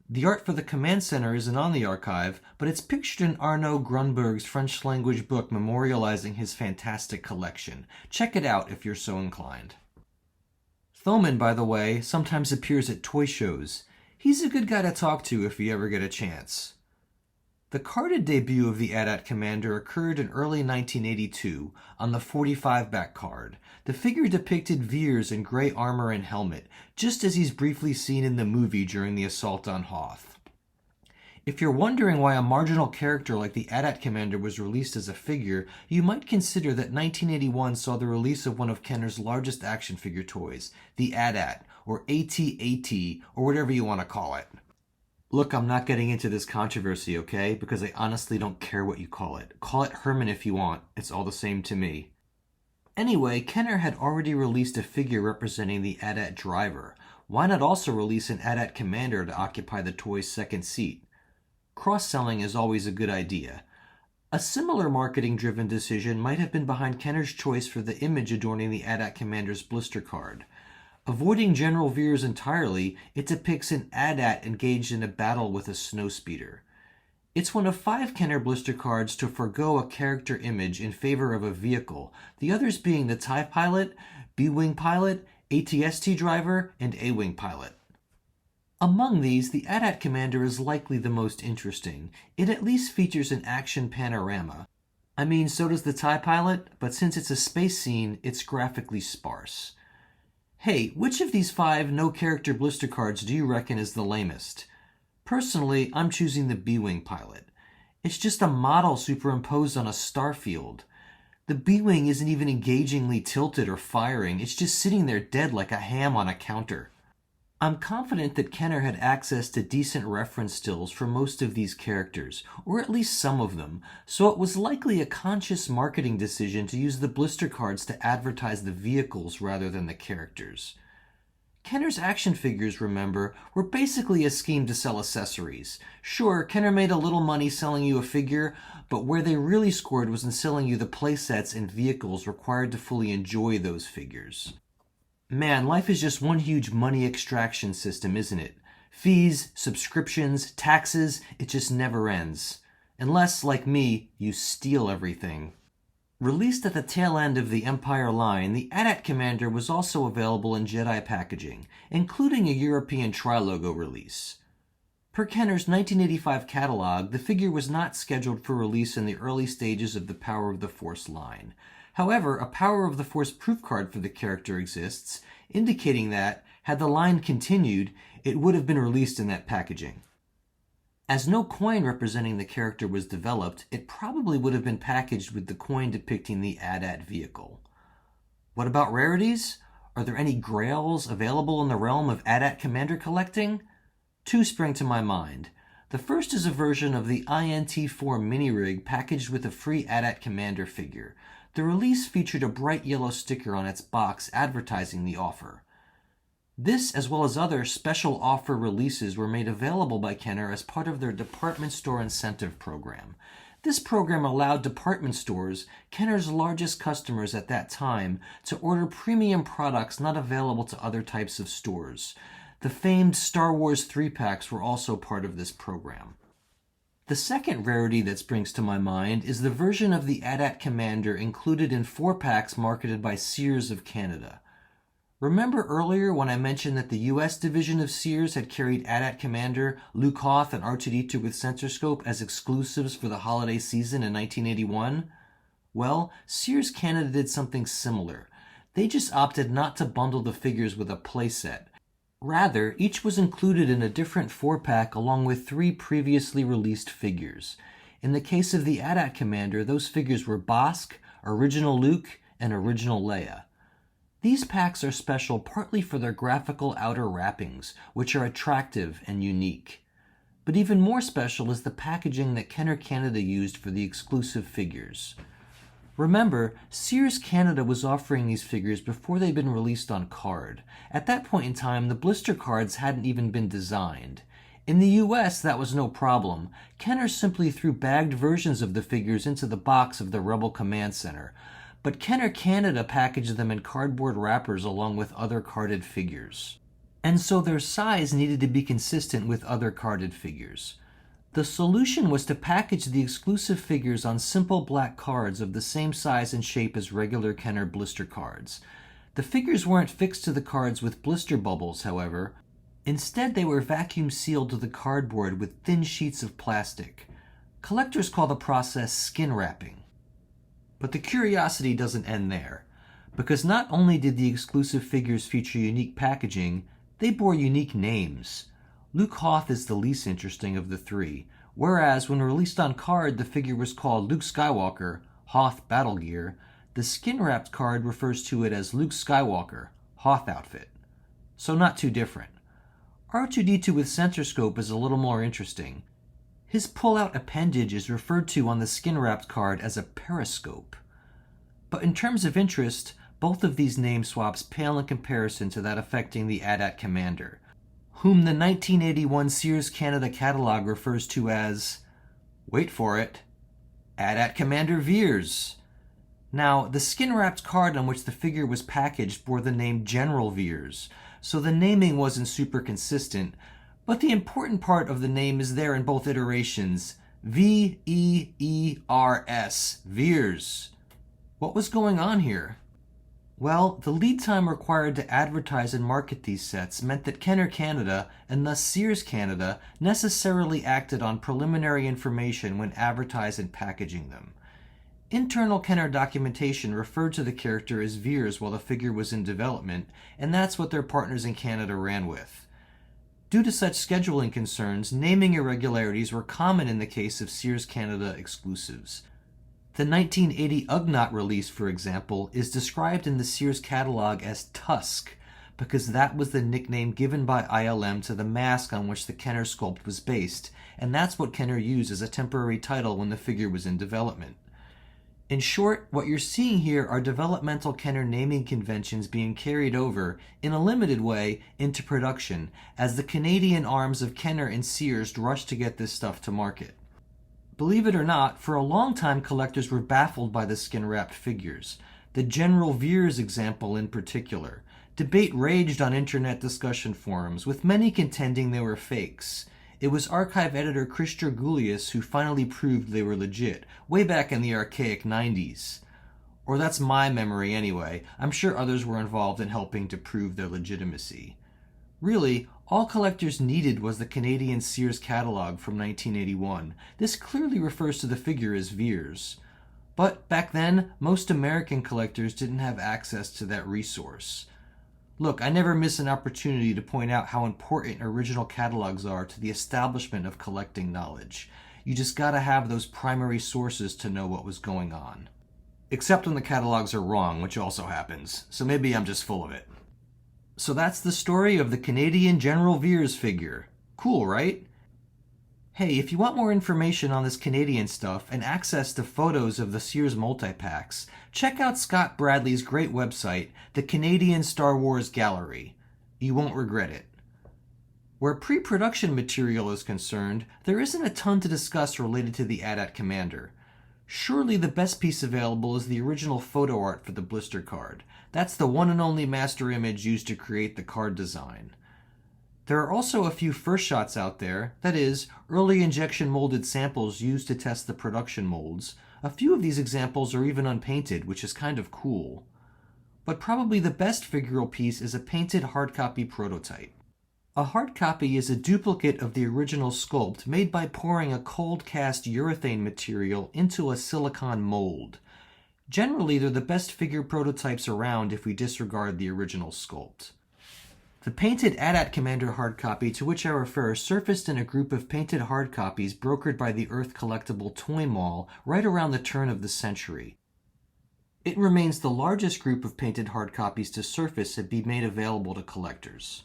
The art for the Command Center isn't on the archive, but it's pictured in Arnaud Grunberg's French-language book memorializing his fantastic collection. Check it out if you're so inclined. Thoman, by the way, sometimes appears at toy shows. He's a good guy to talk to if you ever get a chance. The carded debut of the AT-AT Commander occurred in early 1982 on the 45-back card. The figure depicted Veers in gray armor and helmet, just as he's briefly seen in the movie during the assault on Hoth. If you're wondering why a marginal character like the AT-AT Commander was released as a figure, you might consider that 1981 saw the release of one of Kenner's largest action figure toys, the AT-AT, or AT-AT, or whatever you want to call it. Look, I'm not getting into this controversy, okay? Because I honestly don't care what you call it. Call it Herman if you want. It's all the same to me. Anyway, Kenner had already released a figure representing the AT-AT driver. Why not also release an AT-AT Commander to occupy the toy's second seat? Cross-selling is always a good idea. A similar marketing-driven decision might have been behind Kenner's choice for the image adorning the AT-AT Commander's blister card. Avoiding General Veers entirely, it depicts an AT-AT engaged in a battle with a snowspeeder. It's one of 5 Kenner blister cards to forego a character image in favor of a vehicle, the others being the TIE pilot, B-Wing pilot, ATST driver, and A-Wing pilot. Among these, the AT-AT Commander is likely the most interesting. It at least features an action panorama. I mean, so does the TIE pilot, but since it's a space scene, it's graphically sparse. Hey, which of these 5 no-character blister cards do you reckon is the lamest? Personally, I'm choosing the B-Wing pilot. It's just a model superimposed on a starfield. The B-Wing isn't even engagingly tilted or firing, it's just sitting there dead like a ham on a counter. I'm confident that Kenner had access to decent reference stills for most of these characters, or at least some of them, so it was likely a conscious marketing decision to use the blister cards to advertise the vehicles rather than the characters. Kenner's action figures, remember, were basically a scheme to sell accessories. Sure, Kenner made a little money selling you a figure, but where they really scored was in selling you the playsets and vehicles required to fully enjoy those figures. Man, life is just one huge money extraction system, isn't it? Fees, subscriptions, taxes, it just never ends. Unless, like me, you steal everything. Released at the tail end of the Empire line, the AT-AT Commander was also available in Jedi packaging, including a European tri-logo release. Per Kenner's 1985 catalog, the figure was not scheduled for release in the early stages of the Power of the Force line. However, a Power of the Force proof card for the character exists, indicating that, had the line continued, it would have been released in that packaging. As no coin representing the character was developed, it probably would have been packaged with the coin depicting the AT-AT vehicle. What about rarities? Are there any grails available in the realm of AT-AT Commander collecting? 2 spring to my mind. The first is a version of the INT-4 mini-rig packaged with a free AT-AT Commander figure. The release featured a bright yellow sticker on its box advertising the offer. This, as well as other special offer releases, were made available by Kenner as part of their department store incentive program. This program allowed department stores, Kenner's largest customers at that time, to order premium products not available to other types of stores. The famed Star Wars 3-packs were also part of this program. The second rarity that springs to my mind is the version of the AT-AT Commander included in 4-packs marketed by Sears of Canada. Remember earlier when I mentioned that the US division of Sears had carried AT-AT Commander, Luke Hoth, and R2-D2 with sensor scope as exclusives for the holiday season in 1981? Well, Sears Canada did something similar. They just opted not to bundle the figures with a playset. Rather, each was included in a different 4-pack along with 3 previously released figures. In the case of the AT-AT Commander, those figures were Bossk, Original Luke, and Original Leia. These packs are special partly for their graphical outer wrappings, which are attractive and unique. But even more special is the packaging that Kenner Canada used for the exclusive figures. Remember, Sears Canada was offering these figures before they'd been released on card. At that point in time, the blister cards hadn't even been designed. In the US, that was no problem. Kenner simply threw bagged versions of the figures into the box of the Rebel Command Center. But Kenner Canada packaged them in cardboard wrappers along with other carded figures. And so their size needed to be consistent with other carded figures. The solution was to package the exclusive figures on simple black cards of the same size and shape as regular Kenner blister cards. The figures weren't fixed to the cards with blister bubbles, however. Instead, they were vacuum sealed to the cardboard with thin sheets of plastic. Collectors call the process skin wrapping. But the curiosity doesn't end there, because not only did the exclusive figures feature unique packaging, they bore unique names. Luke Hoth is the least interesting of the 3, whereas when released on card the figure was called Luke Skywalker, Hoth Battle Gear, the skin-wrapped card refers to it as Luke Skywalker, Hoth Outfit. So not too different. R2-D2 with sensor scope is a little more interesting. His pull-out appendage is referred to on the skin-wrapped card as a periscope. But in terms of interest, both of these name swaps pale in comparison to that affecting the AT-AT Commander, whom the 1981 Sears Canada catalog refers to as, wait for it, AT-AT Commander Veers. Now, the skin-wrapped card on which the figure was packaged bore the name General Veers, so the naming wasn't super consistent, but the important part of the name is there in both iterations, Veers. Veers. What was going on here? Well, the lead time required to advertise and market these sets meant that Kenner Canada, and thus Sears Canada, necessarily acted on preliminary information when advertising and packaging them. Internal Kenner documentation referred to the character as Veers while the figure was in development, and that's what their partners in Canada ran with. Due to such scheduling concerns, naming irregularities were common in the case of Sears Canada exclusives. The 1980 Ugnaught release, for example, is described in the Sears catalog as Tusk, because that was the nickname given by ILM to the mask on which the Kenner sculpt was based, and that's what Kenner used as a temporary title when the figure was in development. In short, what you're seeing here are developmental Kenner naming conventions being carried over, in a limited way, into production, as the Canadian arms of Kenner and Sears rushed to get this stuff to market. Believe it or not, for a long time collectors were baffled by the skin-wrapped figures, the General Veers example in particular. Debate raged on internet discussion forums, with many contending they were fakes. It was archive editor Chris Georgoulias who finally proved they were legit, way back in the archaic 90s. Or that's my memory anyway. I'm sure others were involved in helping to prove their legitimacy. Really, all collectors needed was the Canadian Sears catalog from 1981. This clearly refers to the figure as Veers. But back then, most American collectors didn't have access to that resource. Look, I never miss an opportunity to point out how important original catalogs are to the establishment of collecting knowledge. You just gotta have those primary sources to know what was going on. Except when the catalogs are wrong, which also happens, so maybe I'm just full of it. So that's the story of the Canadian General Veers figure. Cool, right? Hey, if you want more information on this Canadian stuff and access to photos of the Sears multi-packs, check out Scott Bradley's great website, the Canadian Star Wars Gallery. You won't regret it. Where pre-production material is concerned, there isn't a ton to discuss related to the AT-AT Commander. Surely the best piece available is the original photo art for the blister card. That's the one and only master image used to create the card design. There are also a few first shots out there, that is, early injection molded samples used to test the production molds. A few of these examples are even unpainted, which is kind of cool. But probably the best figural piece is a painted hard copy prototype. A hard copy is a duplicate of the original sculpt made by pouring a cold cast urethane material into a silicon mold. Generally, they're the best figure prototypes around if we disregard the original sculpt. The painted AT-AT Commander hard copy to which I refer surfaced in a group of painted hard copies brokered by the Earth Collectible Toy Mall right around the turn of the century. It remains the largest group of painted hard copies to surface and be made available to collectors.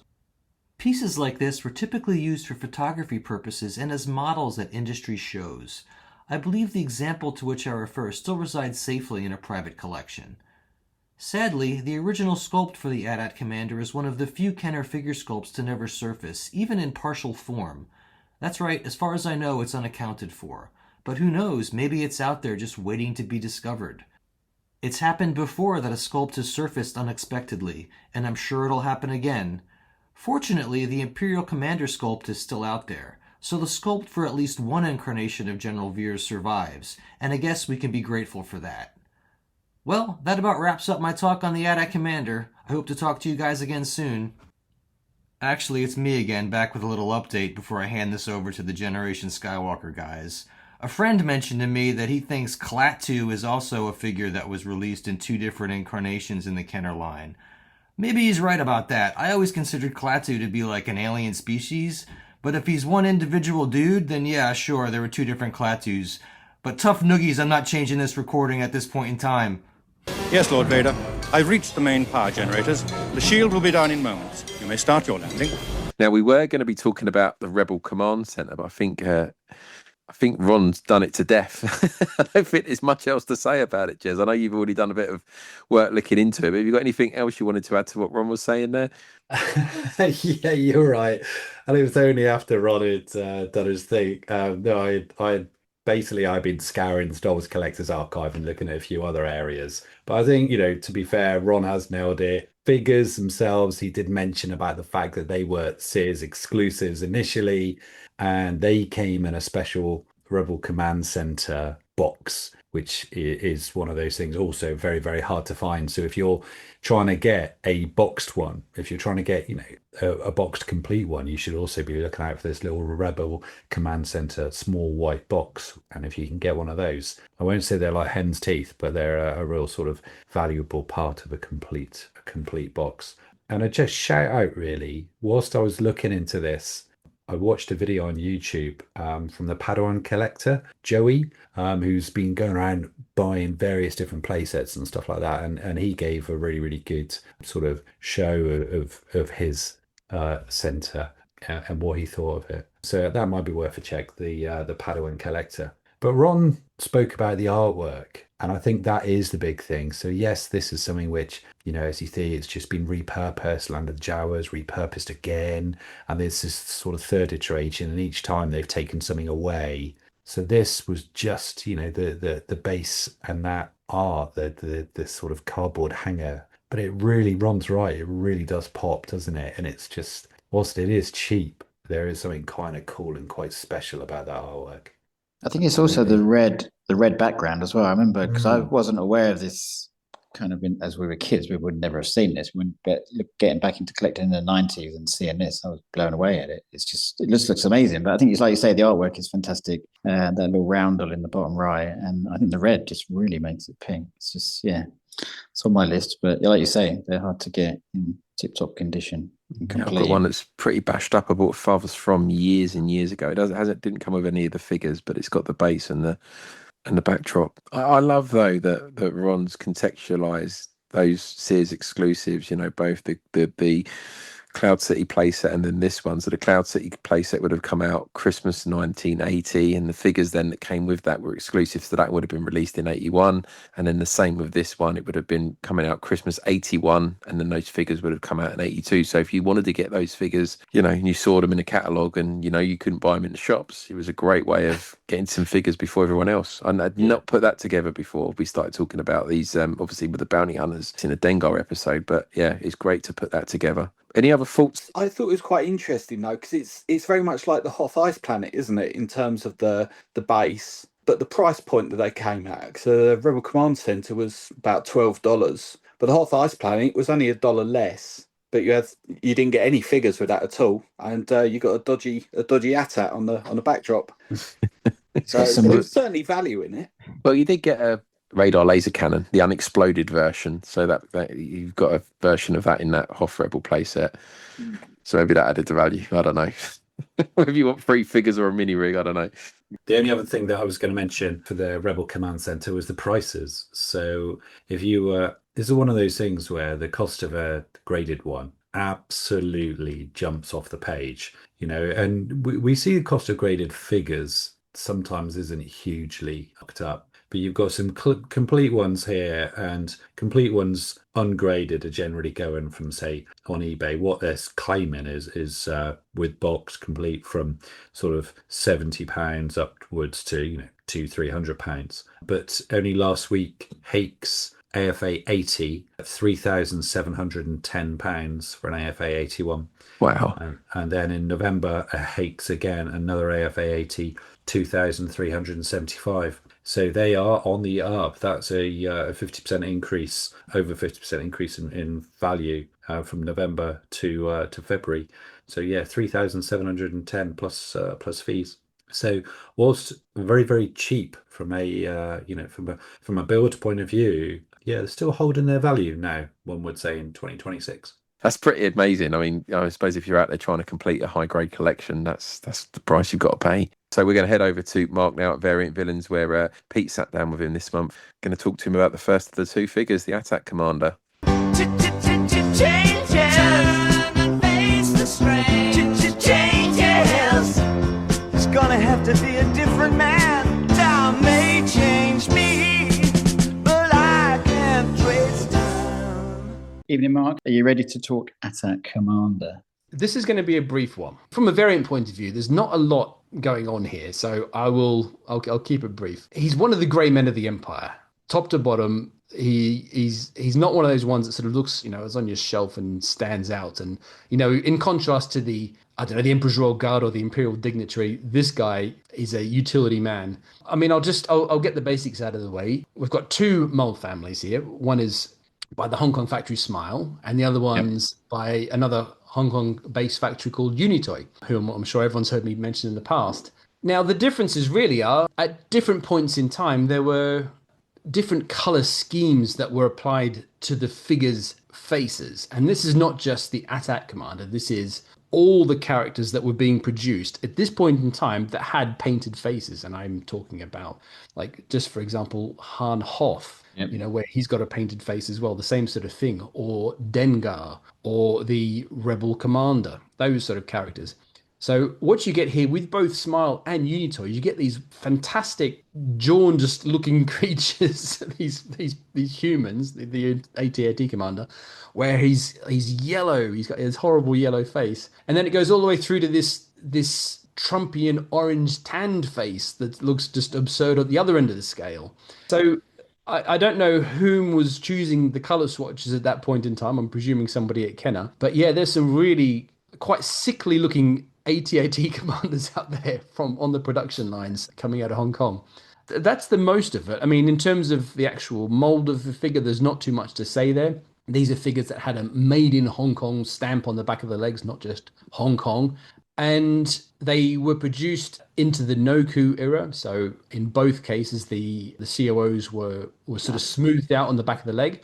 Pieces like this were typically used for photography purposes and as models at industry shows. I believe the example to which I refer still resides safely in a private collection. Sadly, the original sculpt for the AT-AT Commander is one of the few Kenner figure sculpts to never surface, even in partial form. That's right, as far as I know, it's unaccounted for. But who knows, maybe it's out there just waiting to be discovered. It's happened before that a sculpt has surfaced unexpectedly, and I'm sure it'll happen again. Fortunately, the Imperial Commander sculpt is still out there, so the sculpt for at least one incarnation of General Veers survives, and I guess we can be grateful for that. Well, that about wraps up my talk on the AT-AT Commander. I hope to talk to you guys again soon. Actually, it's me again, back with a little update before I hand this over to the Generation Skywalker guys. A friend mentioned to me that he thinks Klaatu is also a figure that was released in 2 different incarnations in the Kenner line. Maybe he's right about that. I always considered Klaatu to be like an alien species, but if he's one individual dude, then yeah, sure, there were 2 different Klaatus. But tough noogies, I'm not changing this recording at this point in time. Yes, Lord Vader. I've reached the main power generators. The shield will be down in moments. You may start your landing. Now, we were going to be talking about the Rebel Command Centre, but I think Ron's done it to death. I don't think there's much else to say about it, Jez. I know you've already done a bit of work looking into it, but have you got anything else you wanted to add to what Ron was saying there? Yeah, you're right. And it was only after Ron had done his thing. No, I've been scouring the Star Wars Collector's Archive and looking at a few other areas. But I think, to be fair, Ron has nailed it. Figures themselves, he did mention about the fact that they were Sears exclusives initially, and they came in a special Rebel Command Center box, which is one of those things also very, very hard to find. So if you're trying to get a boxed one, if you're trying to get, a boxed complete one, you should also be looking out for this little Rebel Command Center small white box. And if you can get one of those, I won't say they're like hen's teeth, but they're a real sort of valuable part of a complete box. And I just shout out, really, whilst I was looking into this, I watched a video on YouTube from the Padawan collector, Joey, who's been going around buying various different play sets and stuff like that. And he gave a really, really good sort of show of his center and what he thought of it. So that might be worth a check, the Padawan collector. But Ron spoke about the artwork, and I think that is the big thing. So yes, this is something which, as you see, it's just been repurposed. Land of the Jawas, repurposed again, and there's this sort of third iteration, and each time they've taken something away. So this was just, the base and that art, the sort of cardboard hanger. But it really runs right. It really does pop, doesn't it? And it's just, whilst it is cheap, there is something kind of cool and quite special about that artwork. I think it's also the red background as well. I remember because I wasn't aware of this kind of as we were kids. We would never have seen this. But getting back into collecting in the 90s and seeing this, I was blown away at it. It just looks amazing. But I think it's like you say, the artwork is fantastic. That little roundel in the bottom right, and I think the red just really makes it pink. It's just it's on my list. But like you say, they're hard to get in tip-top condition. Yeah, I've got one that's pretty bashed up. I bought Father's from years and years ago. It didn't come with any of the figures, but it's got the base and the backdrop. I love though that Ron's contextualised those Sears exclusives. Both the Cloud City playset and then this one. So the Cloud City playset would have come out Christmas 1980, and the figures then that came with that were exclusive, so that would have been released in 81. And then the same with this one, it would have been coming out Christmas 81, and then those figures would have come out in 82. So if you wanted to get those figures, and you saw them in a catalogue and you couldn't buy them in the shops, it was a great way of getting some figures before everyone else. And I'd not put that together before we started talking about these, obviously with the bounty hunters in a Dengar episode, but yeah, it's great to put that together. Any other thoughts? I thought it was quite interesting though, because it's very much like the Hoth Ice Planet, isn't it, in terms of the base, but the price point that they came at. So the Rebel Command Center was about $12, but the Hoth Ice Planet was only $1 less. But you didn't get any figures with that at all, and you got a dodgy AT-AT on the backdrop. So there's certainly value in it. Well, you did get a radar laser cannon, the unexploded version, so that you've got a version of that in that Hoth Rebel playset. So maybe that added the value. I don't know. If you want 3 figures or a mini rig, I don't know. The only other thing that I was going to mention for the Rebel Command Center was the prices. So if you this is one of those things where the cost of a graded one absolutely jumps off the page, and we see the cost of graded figures sometimes isn't hugely hooked up. But you've got some complete ones here, and complete ones ungraded are generally going from, say, on eBay. What they're claiming is with box complete from sort of £70 upwards to £200-300. But only last week, Hakes AFA 80 £3,710 for an AFA 81. Wow! And then in November, a Hakes again, another AFA 80 £2,375. So they are on the up. That's a 50% increase, over 50% increase in value from November to February. So yeah, 3,710 plus fees. So whilst very, very cheap from a from a build point of view, yeah, they're still holding their value now, one would say, in 2026. That's pretty amazing. I mean, I suppose if you're out there trying to complete a high-grade collection, that's the price you've got to pay. So we're going to head over to Mark now at Variant Villains, where Pete sat down with him this month. Going to talk to him about the first of the 2 figures, the AT-AT Commander. It's gonna have to be a different man. Time may change me, but I can't trace time. Evening, Mark. Are you ready to talk AT-AT Commander? This is going to be a brief one. From a variant point of view, there's not a lot going on here, so I'll keep it brief. He's one of the grey men of the Empire. top to bottom, he's not one of those ones that sort of looks, is on your shelf and stands out. And, in contrast to the, I don't know, the Emperor's Royal Guard or the Imperial Dignitary, this guy is a utility man. I mean, I'll get the basics out of the way. We've got two mold families here. One is by the Hong Kong factory Smile, and the other one's by another Hong Kong-based factory called Unitoy, who I'm sure everyone's heard me mention in the past. Now, the differences really are, at different points in time, there were different color schemes that were applied to the figures' faces. And this is not just the AT-AT commander, this is all the characters that were being produced at this point in time that had painted faces. And I'm talking about, like, just for example, Han Hoth, where he's got a painted face as well, the same sort of thing, or Dengar, or the Rebel Commander, those sort of characters. So what you get here with both Smile and Unitoy, you get these fantastic jaundiced looking creatures, these humans, the AT-AT commander, where he's yellow, he's got his horrible yellow face, and then it goes all the way through to this Trumpian orange tanned face that looks just absurd at the other end of the scale. So I don't know whom was choosing the color swatches at that point in time. I'm presuming somebody at Kenner. But yeah, there's some really quite sickly looking AT-AT commanders out there on the production lines coming out of Hong Kong. That's the most of it. I mean, in terms of the actual mold of the figure, there's not too much to say there. These are figures that had a made in Hong Kong stamp on the back of the legs, not just Hong Kong. And they were produced into the No-Coup era. So in both cases, the COOs were sort of smoothed out on the back of the leg.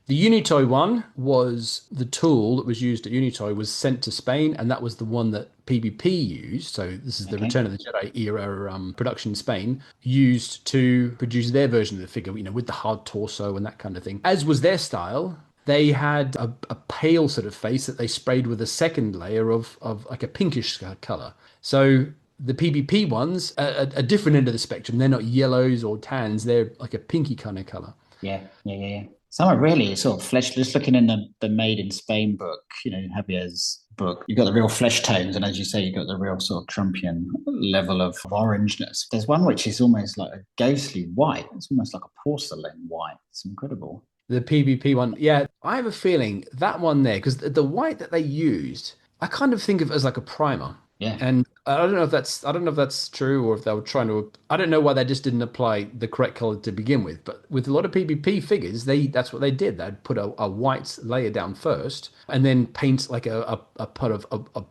The Unitoy one was the tool that was used at Unitoy was sent to Spain, and that was the one that PBP used. So this is the Return of the Jedi era production in Spain, used to produce their version of the figure, with the hard torso and that kind of thing. As was their style, they had a pale sort of face that they sprayed with a second layer of like a pinkish color. So the PBP ones are a different end of the spectrum. They're not yellows or tans. They're like a pinky kind of color. Yeah. Some are really sort of flesh. Just looking in the Made in Spain book, Javier's book, you've got the real flesh tones, and as you say, you've got the real sort of Trumpian level of orangeness. There's one which is almost like a ghostly white. It's almost like a porcelain white. It's incredible. The PBP one, yeah, I have a feeling that one there, because the white that they used, I kind of think of it as like a primer. Yeah. And I don't know if that's true, or if they were trying to, I don't know why they just didn't apply the correct color to begin with. But with a lot of PBP figures, that's what they did. They'd put a white layer down first and then paint like a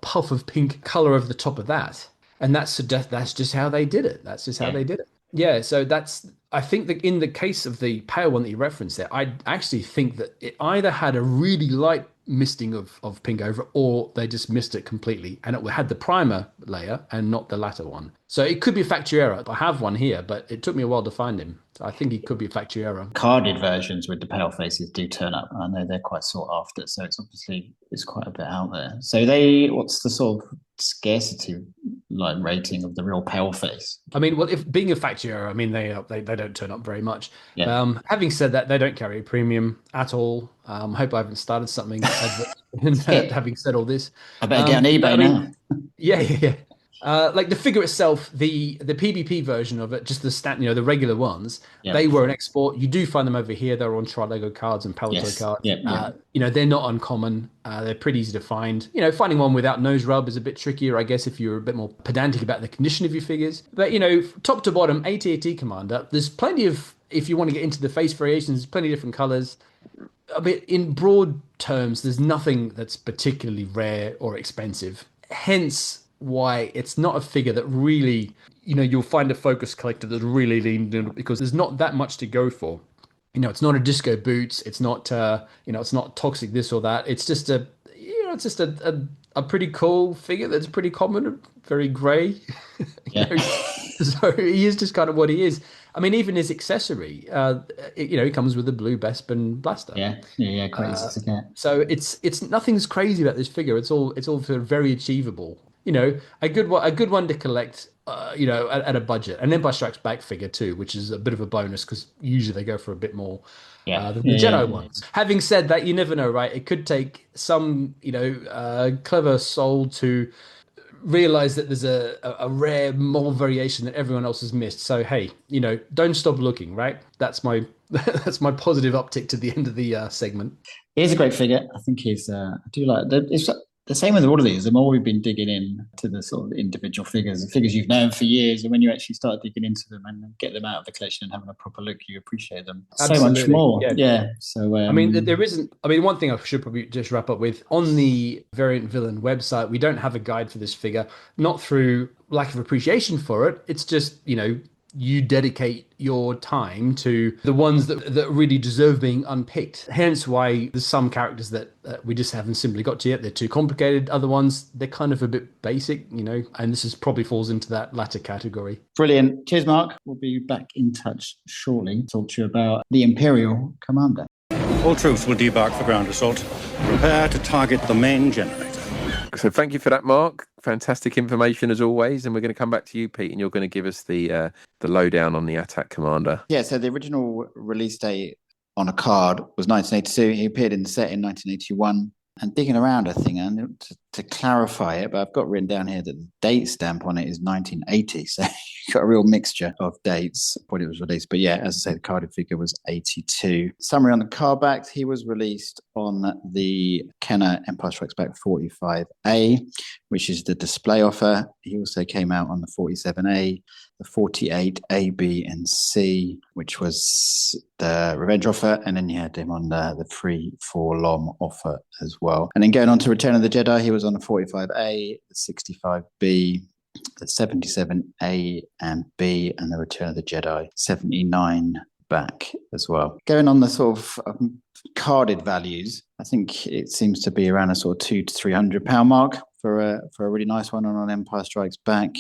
puff of pink color over the top of that. And that's just how they did it. That's just how they did it. Yeah, so I think that in the case of the pale one that you referenced there, I actually think that it either had a really light misting of pink over it, or they just missed it completely, and it had the primer layer and not the latter one. So it could be a factory error. I have one here, but it took me a while to find him. So I think he could be a factory error. Carded versions with the pale faces do turn up. I know they're quite sought after, so it's quite a bit out there. So what's the sort of scarcity rating of the real pale face? I mean, well, if being a factory error, I mean they don't turn up very much. Yeah. Having said that, they don't carry a premium at all. Hope I haven't started something. Having said all this, I better get on eBay now. Yeah. Like the figure itself, the PBP version of it, just the the regular ones, they were an export. You do find them over here. They're on Tri-Lego cards and Palitoy cards. They're not uncommon. They're pretty easy to find. Finding one without nose rub is a bit trickier, I guess, if you're a bit more pedantic about the condition of your figures. But top to bottom, AT-AT Commander, there's plenty of, if you want to get into the face variations, there's plenty of different colors. But in broad terms, there's nothing that's particularly rare or expensive. Hence why it's not a figure that really, you'll find a focus collector that's really leaned in, because there's not that much to go for. It's not a disco boots. It's not, it's not toxic this or that. It's just a pretty cool figure that's pretty common, very grey. So he is just kind of what he is. I mean, even his accessory, he comes with a blue Bespin blaster. Yeah, crazy to get. So it's nothing's crazy about this figure. It's all sort of very achievable. A good one to collect. At a budget. And Empire Strikes Back figure too, which is a bit of a bonus because usually they go for a bit more than the Jedi ones. Having said that, you never know, right? It could take some, clever soul to realize that there's a rare mold variation that everyone else has missed. So hey, don't stop looking, right? That's my that's my positive uptick to the end of the segment. He's a great figure. I think I do like it's the same with all of these. The more we've been digging in to the sort of individual figures, the figures you've known for years, and when you actually start digging into them and get them out of the collection and having a proper look, you appreciate them so much more. Yeah. So I mean, there isn't. I mean, one thing I should probably just wrap up with, on the Variant Villain website, we don't have a guide for this figure, not through lack of appreciation for it. It's just, you dedicate your time to the ones that really deserve being unpicked. Hence why there's some characters that we just haven't simply got to yet. They're too complicated. Other ones, they're kind of a bit basic, and this probably falls into that latter category. Brilliant. Cheers, Mark. We'll be back in touch shortly to talk to you about the Imperial Commander. All troops will debark for ground assault. Prepare to target the main generator. So thank you for that, Mark. Fantastic information as always. And we're going to come back to you, Pete, and you're going to give us the lowdown on the Attack Commander. Yeah, so the original release date on a card was 1982. He appeared in the set in 1981. And digging around, I think, and to clarify it, but I've got written down here that the date stamp on it is 1980. So you've got a real mixture of dates when it was released. But yeah, as I say, the carded figure was 82. Summary on the card backs, he was released on the Kenner Empire Strikes Back 45A, which is the display offer. He also came out on the 47A, the 48A, B, and C, which was the Revenge offer, and then you had him on the free for LOM offer as well. And then going on to Return of the Jedi, he was on the 45A, the 65B, the 77A and B, and the Return of the Jedi 79 back as well. Going on the sort of carded values, I think it seems to be around a sort of £200 to £300 mark for a really nice one on Empire Strikes Back.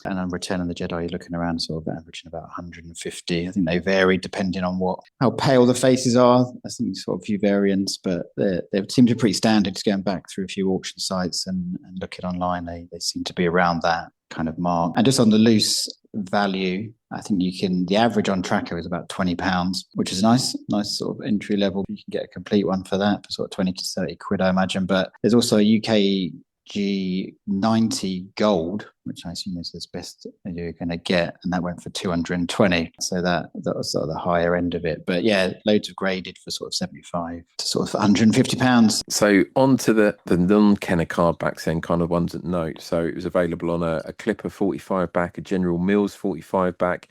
And on Return of the Jedi, you're looking around sort of averaging about 150. I think they vary depending on how pale the faces are. I think sort of a few variants, but they seem to be pretty standard. Just going back through a few auction sites and looking online, they seem to be around that kind of mark. And just on the loose value, I think the average on Tracker is about £20, which is nice sort of entry level. You can get a complete one for that for sort of 20 to 30 quid, I imagine. But there's also a UK G90 gold, which I assume is the best you're going to get, and that went for 220. So that was sort of the higher end of it. But yeah, loads of graded for sort of 75 to sort of 150 pounds. So on to the non-Kenner card backs then, kind of ones that note. So it was available on a Clipper 45 back, a General Mills 45 back,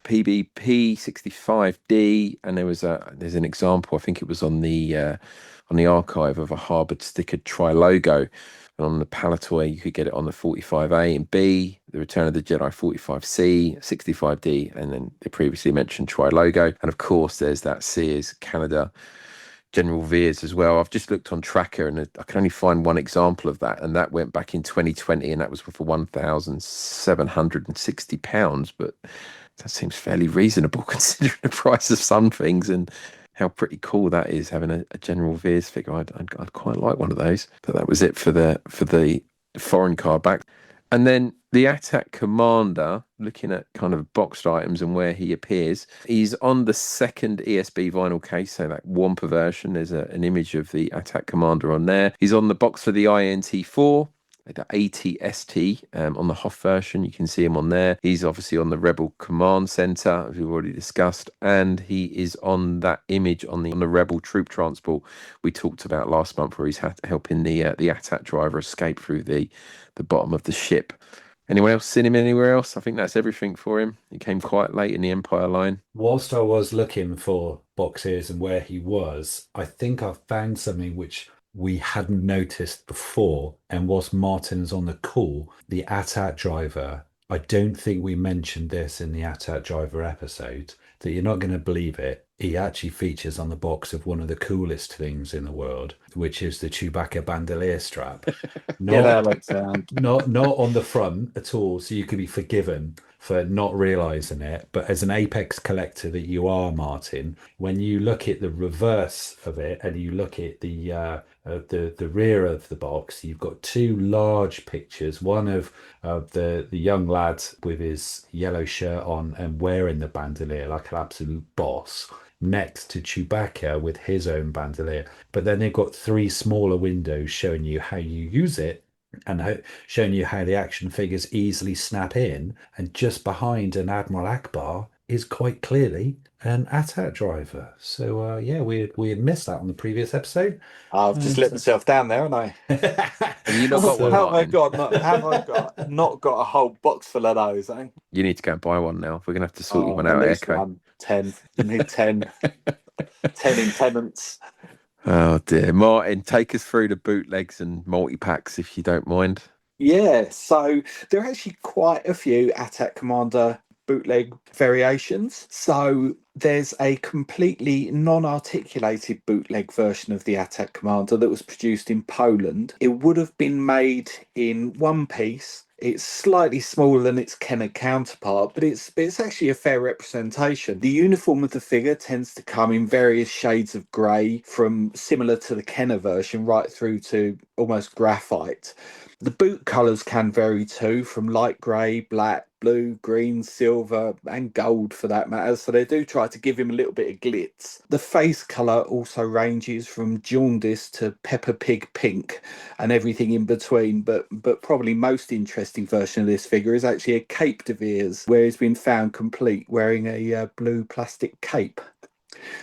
PBP 65D, and there's an example, I think it was on the archive, of a Harbored stickered tri-logo. And on the Palatoy, you could get it on the 45A and B, the Return of the Jedi 45C, 65D, and then the previously mentioned tri-logo. And of course, there's that Sears Canada General Veers as well. I've just looked on Tracker and I can only find one example of that, and that went back in 2020, and that was for £1,760. But that seems fairly reasonable considering the price of some things and how pretty cool that is, having a General Veers figure. I'd quite like one of those. But that was it for the foreign card back. And then the Attack Commander, looking at kind of boxed items and where he appears, he's on the second ESB vinyl case, so that Wampa version. There's an image of the Attack Commander on there. He's on the box for the INT4. The ATST on the Hoth version, you can see him on there. He's obviously on the Rebel Command Center, as we've already discussed, and he is on that image on the Rebel troop transport we talked about last month, where he's helping the ATAT driver escape through the bottom of the ship. Anyone else seen him anywhere else? I think that's everything for him. He came quite late in the Empire line. Whilst I was looking for boxes and where he was, I think I found something which we hadn't noticed before, and whilst Martin's on the call, the ATAT driver, I don't think we mentioned this in the ATAT driver episode, that you're not going to believe it. He actually features on the box of one of the coolest things in the world, which is the Chewbacca bandolier strap. That looks sound. Not on the front at all, so you could be forgiven for not realizing it. But as an Apex collector that you are, Martin, when you look at the reverse of it and you look at the rear of the box, you've got two large pictures, one of the young lad with his yellow shirt on and wearing the bandolier like an absolute boss, next to Chewbacca with his own bandolier. But then they've got three smaller windows showing you how you use it and showing you how the action figures easily snap in. And just behind an Admiral Akbar is quite clearly an AT-AT driver. So yeah, we had missed that on the previous episode. I've just let myself down there, haven't I? Have you not got one, How have I Martin? have I not got a whole box full of those, eh? You need to go and buy one now. We're going to have to sort you one out, at least Echo. 10. You need 10. 10 in tenants. Oh dear. Martin, take us through the bootlegs and multi-packs if you don't mind. Yeah, so there are actually quite a few AT-AT Commander bootleg variations. So there's a completely non-articulated bootleg version of the AT-AT Commander that was produced in Poland. It would have been made in one piece. It's slightly smaller than its Kenner counterpart, but it's actually a fair representation. The uniform of the figure tends to come in various shades of grey, from similar to the Kenner version right through to almost graphite. The boot colours can vary too, from light grey, black, blue, green, silver, and gold for that matter, so they do try to give him a little bit of glitz. The face colour also ranges from jaundice to pepper pig pink and everything in between, but probably most interesting version of this figure is actually a Cape de Veers, where he's been found complete wearing a blue plastic cape.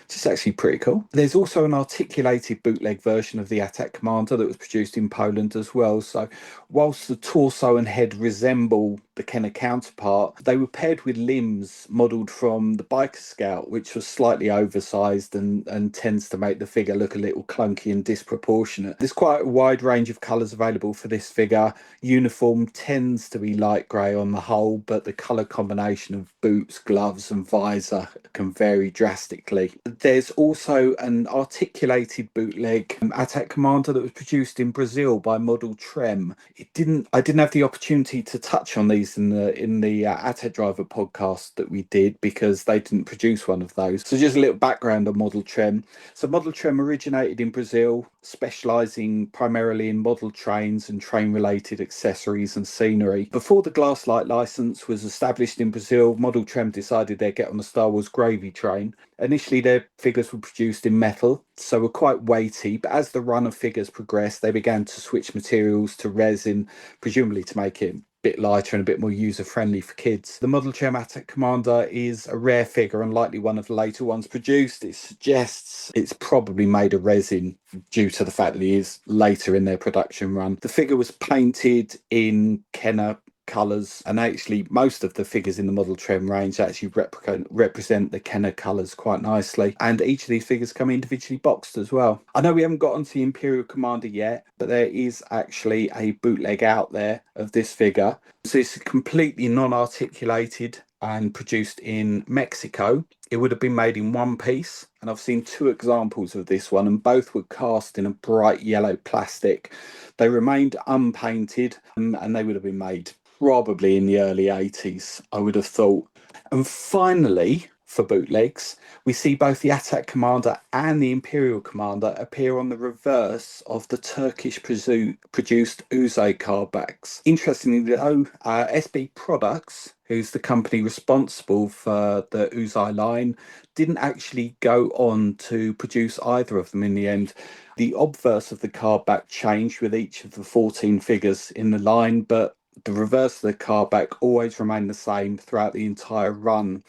Which is actually pretty cool. There's also an articulated bootleg version of the AT-AT Commander that was produced in Poland as well. So whilst the torso and head resemble the Kenner counterpart, they were paired with limbs modelled from the Biker Scout, which was slightly oversized and tends to make the figure look a little clunky and disproportionate. There's quite a wide range of colours available for this figure. Uniform tends to be light grey on the whole, but the colour combination of boots, gloves and visor can vary drastically. There's also an articulated bootleg AT-AT Commander that was produced in Brazil by Model Trem. I didn't have the opportunity to touch on these in the AT-AT Driver podcast that we did because they didn't produce one of those. So just a little background on Model Trem. So Model Trem originated in Brazil, specialising primarily in model trains and train-related accessories and scenery. Before the Glasslight licence was established in Brazil, Model Trem decided they'd get on the Star Wars gravy train. Initially, their figures were produced in metal, so were quite weighty, but as the run of figures progressed, they began to switch materials to resin, presumably to make it a bit lighter and a bit more user-friendly for kids. The Model Trem AT-AT Commander is a rare figure and likely one of the later ones produced. It suggests it's probably made of resin due to the fact that he is later in their production run. The figure was painted in Kenner colours, and actually most of the figures in the Model Trem range actually represent the Kenner colours quite nicely, and each of these figures come individually boxed as well. I know we haven't got onto the Imperial Commander yet, but there is actually a bootleg out there of this figure. So it's completely non-articulated and produced in Mexico. It would have been made in one piece, and I've seen two examples of this one, and both were cast in a bright yellow plastic. They remained unpainted, and they would have been made probably in the early 80s, I would have thought. And finally, for bootlegs, we see both the AT-AT Commander and the Imperial Commander appear on the reverse of the Turkish-produced Uzay card backs. Interestingly though, SB Products, who's the company responsible for the Uzay line, didn't actually go on to produce either of them in the end. The obverse of the card back changed with each of the 14 figures in the line, but the reverse of the card back always remained the same throughout the entire run.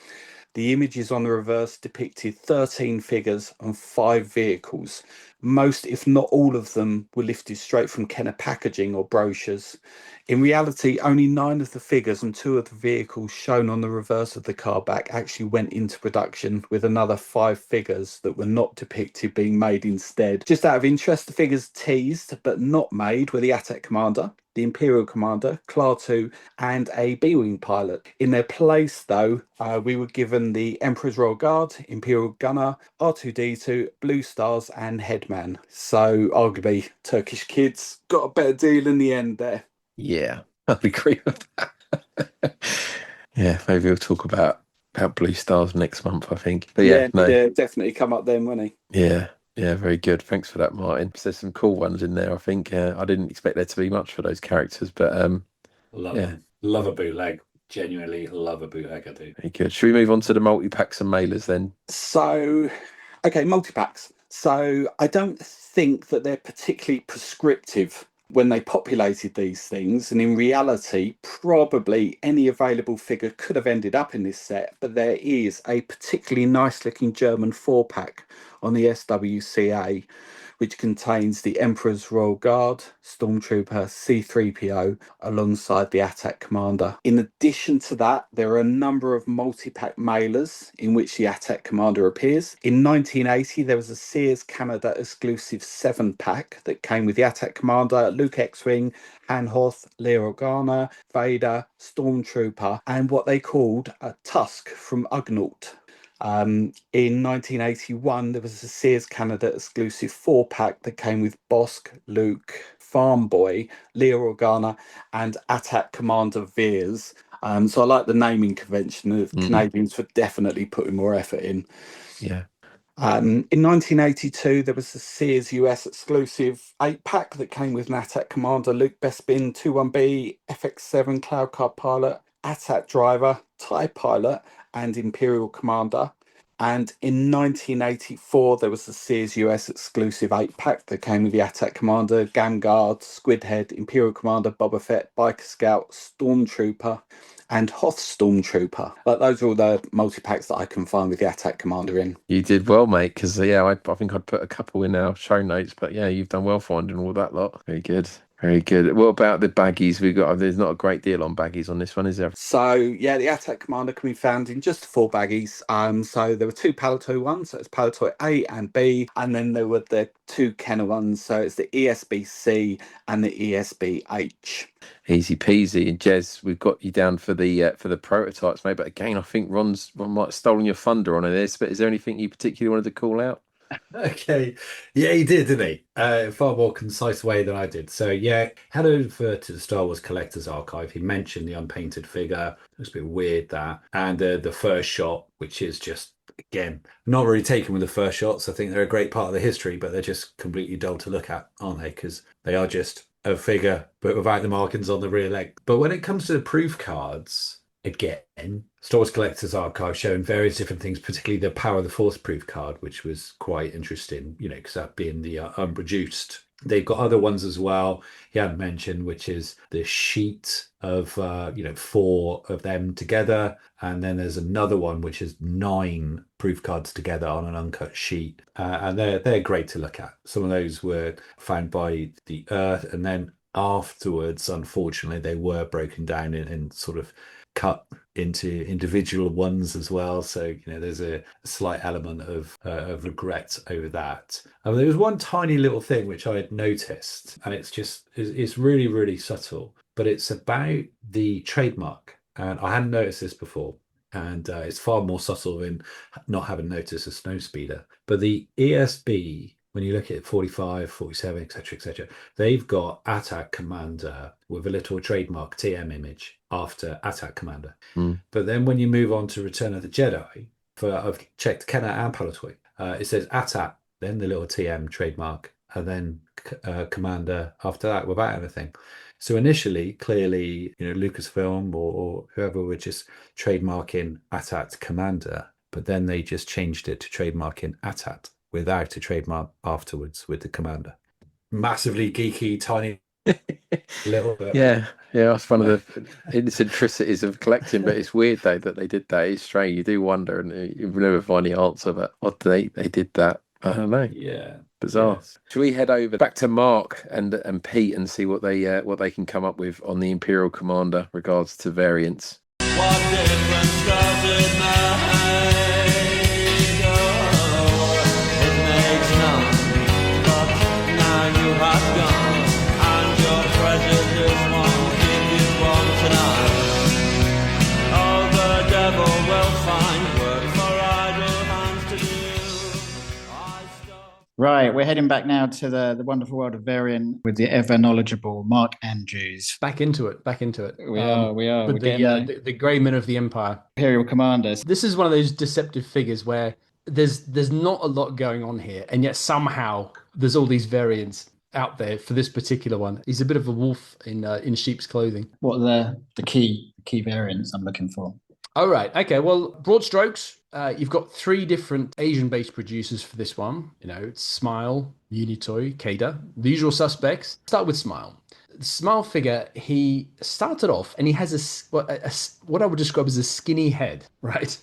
The images on the reverse depicted 13 figures and 5 vehicles. Most, if not all of them, were lifted straight from Kenner packaging or brochures. In reality, only 9 of the figures and 2 of the vehicles shown on the reverse of the card back actually went into production, with another 5 figures that were not depicted being made instead. Just out of interest, the figures teased but not made were the AT-AT Commander, the Imperial Commander, Klaatu, and a B-Wing pilot. In their place, though, we were given the Emperor's Royal Guard, Imperial Gunner, R2-D2, Blue Stars, and Headman. So, arguably, Turkish kids got a better deal in the end there. Yeah, I'd agree with that. Yeah, maybe we'll talk about Blue Stars next month, I think. But yeah, definitely come up then, won't he? Yeah, very good. Thanks for that, Martin. There's some cool ones in there, I think. I didn't expect there to be much for those characters, but love a bootleg. Genuinely love a bootleg, I do. Very good. Should we move on to the multi-packs and mailers then? So, okay, multi-packs. So I don't think that they're particularly prescriptive when they populated these things, and in reality, probably any available figure could have ended up in this set, but there is a particularly nice looking German 4-pack on the SWCA, which contains the Emperor's Royal Guard, Stormtrooper, C-3PO, alongside the ATAC Commander. In addition to that, there are a number of multi-pack mailers in which the ATAC Commander appears. In 1980, there was a Sears Canada exclusive 7-pack that came with the ATAC Commander, Luke X-Wing, Han Hoth, Leia Organa, Vader, Stormtrooper, and what they called a Tusk from Ugnaught. In 1981, there was a Sears Canada exclusive 4-pack that came with Bosk, Luke, Farm Boy, Leia Organa, and ATAC Commander Veers. So I like the naming convention of Canadians for definitely putting more effort in. Yeah. In 1982, there was a Sears US exclusive 8-pack that came with an ATAC Commander, Luke Bespin, 21B, FX7 Cloud Car Pilot, ATAC Driver, TIE Pilot, and Imperial Commander. And in 1984, there was the Sears US exclusive 8-pack that came with the ATAC Commander, Gamguard, Squidhead, Imperial Commander, Boba Fett, Biker Scout, Stormtrooper, and Hoth Stormtrooper. Like, those are all the multi-packs that I can find with the ATAC Commander in. You did well, mate, because, I think I'd put a couple in our show notes, but, you've done well finding all that lot. Very good. Very good. What about the baggies? There's not a great deal on baggies on this one, is there? So, the ATAC Commander can be found in just 4 baggies. So there were 2 Palatoy ones, so it's Palatoy A and B, and then there were the 2 Kenner ones, so it's the ESB-C and the ESB-H. Easy peasy. And Jez, we've got you down for the prototypes, mate. But again, I think Ron might have stolen your thunder on this. But is there anything you particularly wanted to call out? Okay. Yeah, he did, didn't he? Far more concise way than I did. So, head over to the Star Wars Collector's Archive. He mentioned the unpainted figure. It's a bit weird, that. And the first shot, which is just, again, not really taken with the first shots. I think they're a great part of the history, but they're just completely dull to look at, aren't they? Because they are just a figure, but without the markings on the rear leg. But when it comes to the proof cards, again, Star Wars Collector's Archive showing various different things, particularly the Power of the Force proof card, which was quite interesting, because that being the unproduced. They've got other ones as well he hadn't mentioned, which is the sheet of 4 of them together, and then there's another one which is 9 proof cards together on an uncut sheet, and they're great to look at. Some of those were found by the Earth, and then afterwards, unfortunately, they were broken down and sort of cut into individual ones as well. So, there's a slight element of regret over that. There was one tiny little thing which I had noticed, and it's really, really subtle, but it's about the trademark. And I hadn't noticed this before. And it's far more subtle than not having noticed a snowspeeder. But the ESB, when you look at 45, 47, etc., they've got ATAC Commander with a little trademark TM image after ATAC Commander. But then when you move on to Return of the Jedi, I've checked Kenner and Palatoy, it says ATAC, then the little TM trademark, and then Commander after that without anything. So initially, clearly, Lucasfilm or whoever were just trademarking ATAT Commander, but then they just changed it to trademarking ATAT without a trademark afterwards with the Commander. Massively geeky, tiny little bit. Yeah, that's one of the eccentricities of collecting, but it's weird though that they did that. It's strange. You do wonder, and you never find the answer, but what they did that. I don't know. Yeah. Bizarre. Yes. Should we head over back to Mark and Pete and see what they can come up with on the Imperial Commander regards to variants? What difference does it make? It makes none. But now you have gone, and your prejudice won't give you one tonight. Oh, the devil will find work for idle hands to do. Right, we're heading back now to the wonderful world of Variant with the ever knowledgeable Mark Andrews. Back into it. We are. With the grey men of the Empire. Imperial Commanders. This is one of those deceptive figures where there's not a lot going on here, and yet somehow there's all these variants out there for this particular one. He's a bit of a wolf in sheep's clothing. What are the key variants I'm looking for? All right. Okay. Well, broad strokes. You've got three different Asian-based producers for this one. It's Smile, Unitoy, Cada, the usual suspects. Start with Smile. The Smile figure, he started off and he has what I would describe as a skinny head, right?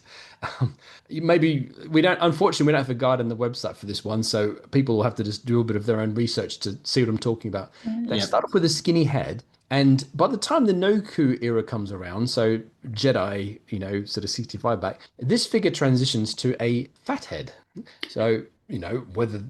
Maybe unfortunately, we don't have a guide on the website for this one, so people will have to just do a bit of their own research to see what I'm talking about. They start off with a skinny head. And by the time the Noku era comes around, so Jedi, sort of 65 back, this figure transitions to a fat head. So, whether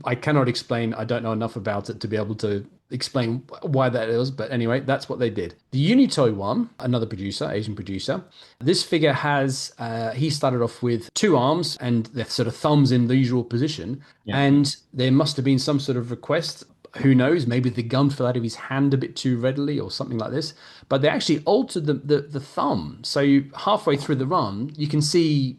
I cannot explain, I don't know enough about it to be able to explain why that is. But anyway, that's what they did. The Unitoy one, another producer, Asian producer, this figure has, he started off with two arms and the sort of thumbs in the usual position. Yeah. And there must have been some sort of request. Who knows? Maybe the gun fell out of his hand a bit too readily or something like this. But they actually altered the thumb. So halfway through the run, you can see,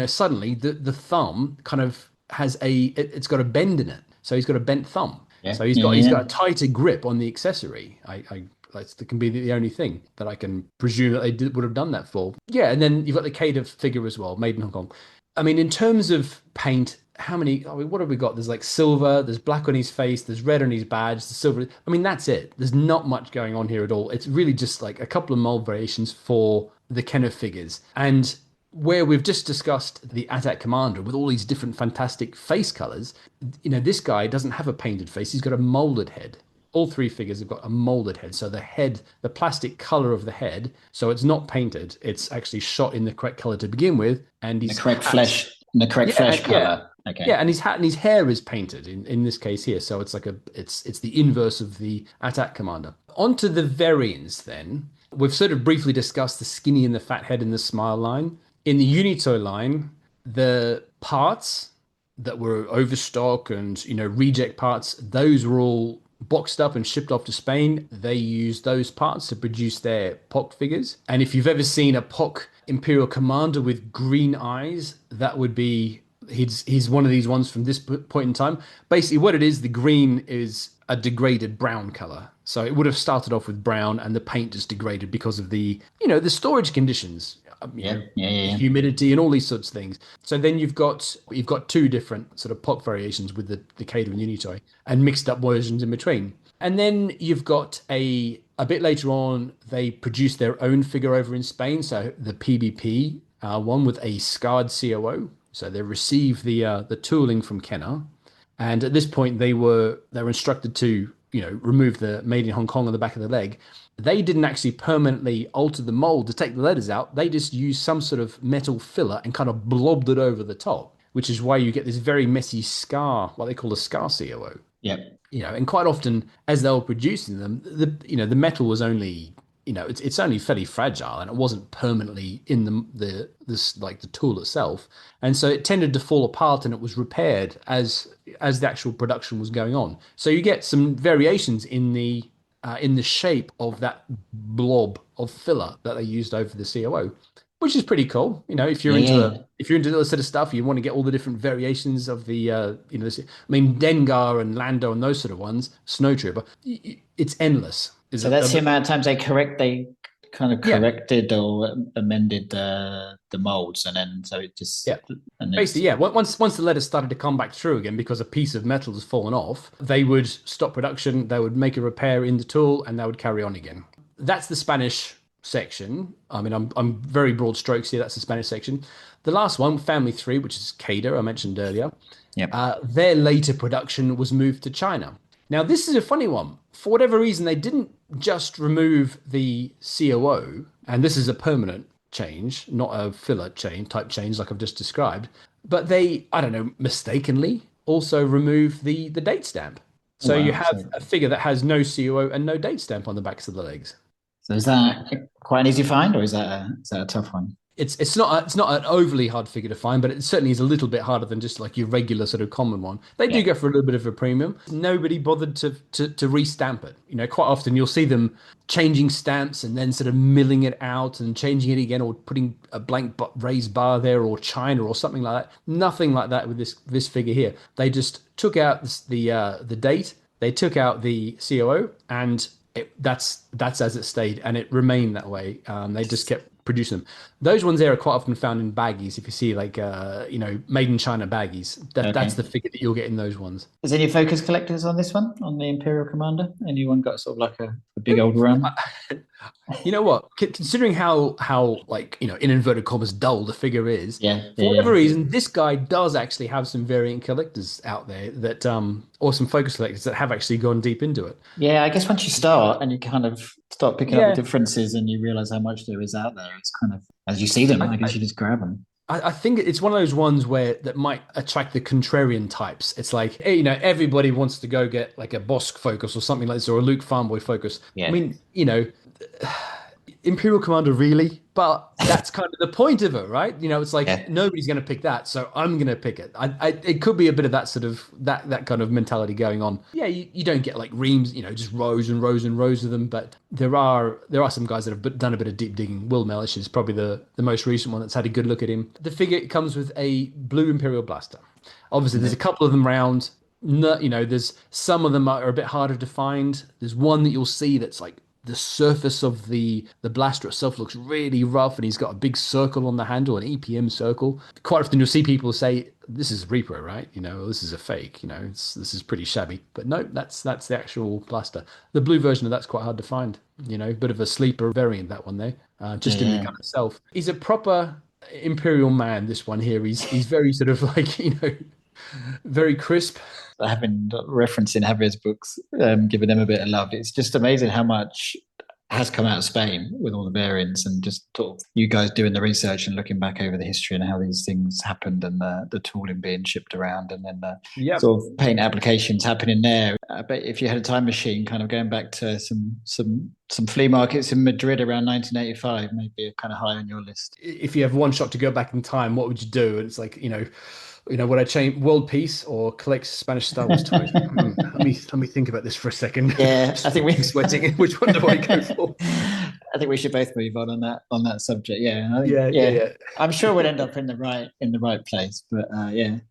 suddenly the thumb kind of has it's got a bend in it. So he's got a bent thumb. Yeah. So he's got a tighter grip on the accessory. That can be the only thing that I can presume that they would have done that for. Yeah, and then you've got the Cada figure as well, made in Hong Kong. I mean, in terms of paint, what have we got? There's like silver, there's black on his face, there's red on his badge, the silver. I mean, that's it. There's not much going on here at all. It's really just like a couple of mold variations for the Kenner figures. And where we've just discussed the Attack Commander with all these different fantastic face colors, this guy doesn't have a painted face. He's got a molded head. All three figures have got a molded head. So the head, the plastic color of the head, so it's not painted. It's actually shot in the correct color to begin with. And the correct flesh color. Yeah. Okay. Yeah, and his hat and his hair is painted in this case here. So it's like it's the inverse of the Attack Commander. On to the variants then. We've sort of briefly discussed the skinny and the fat head in the Smile line. In the Unitoy line, the parts that were overstock and, reject parts, those were all boxed up and shipped off to Spain. They used those parts to produce their POC figures. And if you've ever seen a POC Imperial Commander with green eyes, that would be... He's one of these ones from this point in time. Basically, what it is, the green is a degraded brown color. So it would have started off with brown, and the paint just degraded because of the storage conditions, humidity, and all these sorts of things. So then you've got two different sort of POC variations with the Cada and Unitoy, and mixed up versions in between. And then you've got a bit later on, they produced their own figure over in Spain. So the PBP one with a scarred COO. So they received the tooling from Kenner, and at this point they were instructed to remove the Made in Hong Kong on the back of the leg. They didn't actually permanently alter the mold to take the letters out. They just used some sort of metal filler and kind of blobbed it over the top, which is why you get this very messy scar, what they call a scar COO. Yep. And quite often as they were producing them, the metal was only. It's only fairly fragile, and it wasn't permanently in the tool itself, and so it tended to fall apart, and it was repaired as the actual production was going on. So you get some variations in the shape of that blob of filler that they used over the COO, which is pretty cool. If you're into this sort of stuff, you want to get all the different variations of the Dengar and Lando and those sort of ones, Snowtrooper. It's endless. So that's the amount of times they kind of corrected or amended the molds, and then so it just basically once the letters started to come back through again because a piece of metal has fallen off, they would stop production, they would make a repair in the tool, and they would carry on again. That's the Spanish section. I mean, I'm very broad strokes here. That's the Spanish section. The last one, Family 3, which is Cada, I mentioned earlier. Their later production was moved to China. Now, this is a funny one. For whatever reason, they didn't just remove the COO, and this is a permanent change, not a filler type change like I've just described, but they, mistakenly also removed the date stamp. So you have a figure that has no COO and no date stamp on the backs of the legs. So is that quite an easy find, or is that a tough one? It's not an overly hard figure to find, but it certainly is a little bit harder than just like your regular sort of common one. They do go for a little bit of a premium. Nobody bothered to restamp it. Quite often you'll see them changing stamps and then sort of milling it out and changing it again, or putting a blank raised bar there, or China or something like that. Nothing like that with this figure here. They just took out the date. They took out the COO, and that's as it stayed, and it remained that way. They just kept produce them. Those ones there are quite often found in baggies. If you see like made in China baggies, that's the figure that you'll get in those ones. Is any focus collectors on this one, on the Imperial Commander? Anyone got sort of like a big old run? You know what? Considering how like, in inverted commas dull the figure is, for whatever reason, this guy does actually have some variant collectors out there that or some focus collectors that have actually gone deep into it. Yeah, I guess once you start and you kind of start picking up the differences and you realize how much there is out there, it's kind of, as you see them, I guess you just grab them. I think it's one of those ones that might attract the contrarian types. It's like, hey, everybody wants to go get like a Bosk focus or something like this, or a Luke Farmboy focus. Yeah. I mean, Imperial Commander, really? But that's kind of the point of it, right? It's like nobody's going to pick that, so I'm going to pick it. It could be a bit of that sort of that kind of mentality going on. Yeah, you don't get like reams, just rows and rows and rows of them, but there are some guys that have done a bit of deep digging. Will Mellish is probably the most recent one that's had a good look at him. The figure comes with a blue Imperial blaster. Obviously, there's a couple of them round. There's some of them are a bit harder to find. There's one that you'll see that's like, the surface of the blaster itself looks really rough, and he's got a big circle on the handle, an EPM circle. Quite often you'll see people say, this is repro, right? This is a fake, this is pretty shabby. But no, that's the actual blaster. The blue version of that's quite hard to find, bit of a sleeper variant, that one there, just in the gun itself. He's a proper Imperial man, this one here. He's very sort of like, very crisp. Having referencing Javier's books, giving them a bit of love. It's just amazing how much has come out of Spain with all the variants, and just sort of you guys doing the research and looking back over the history and how these things happened, and the tooling being shipped around, and then the sort of paint applications happening there. I bet if you had a time machine, kind of going back to some flea markets in Madrid around 1985, maybe kind of high on your list. If you have one shot to go back in time, what would you do? And it's like, would I change world peace or collect Spanish Star Wars toys? Let me think about this for a second. Yeah, I think we're sweating. Which one do I go for? I think we should both move on that subject. Yeah, yeah. I'm sure we'd end up in the right place. But the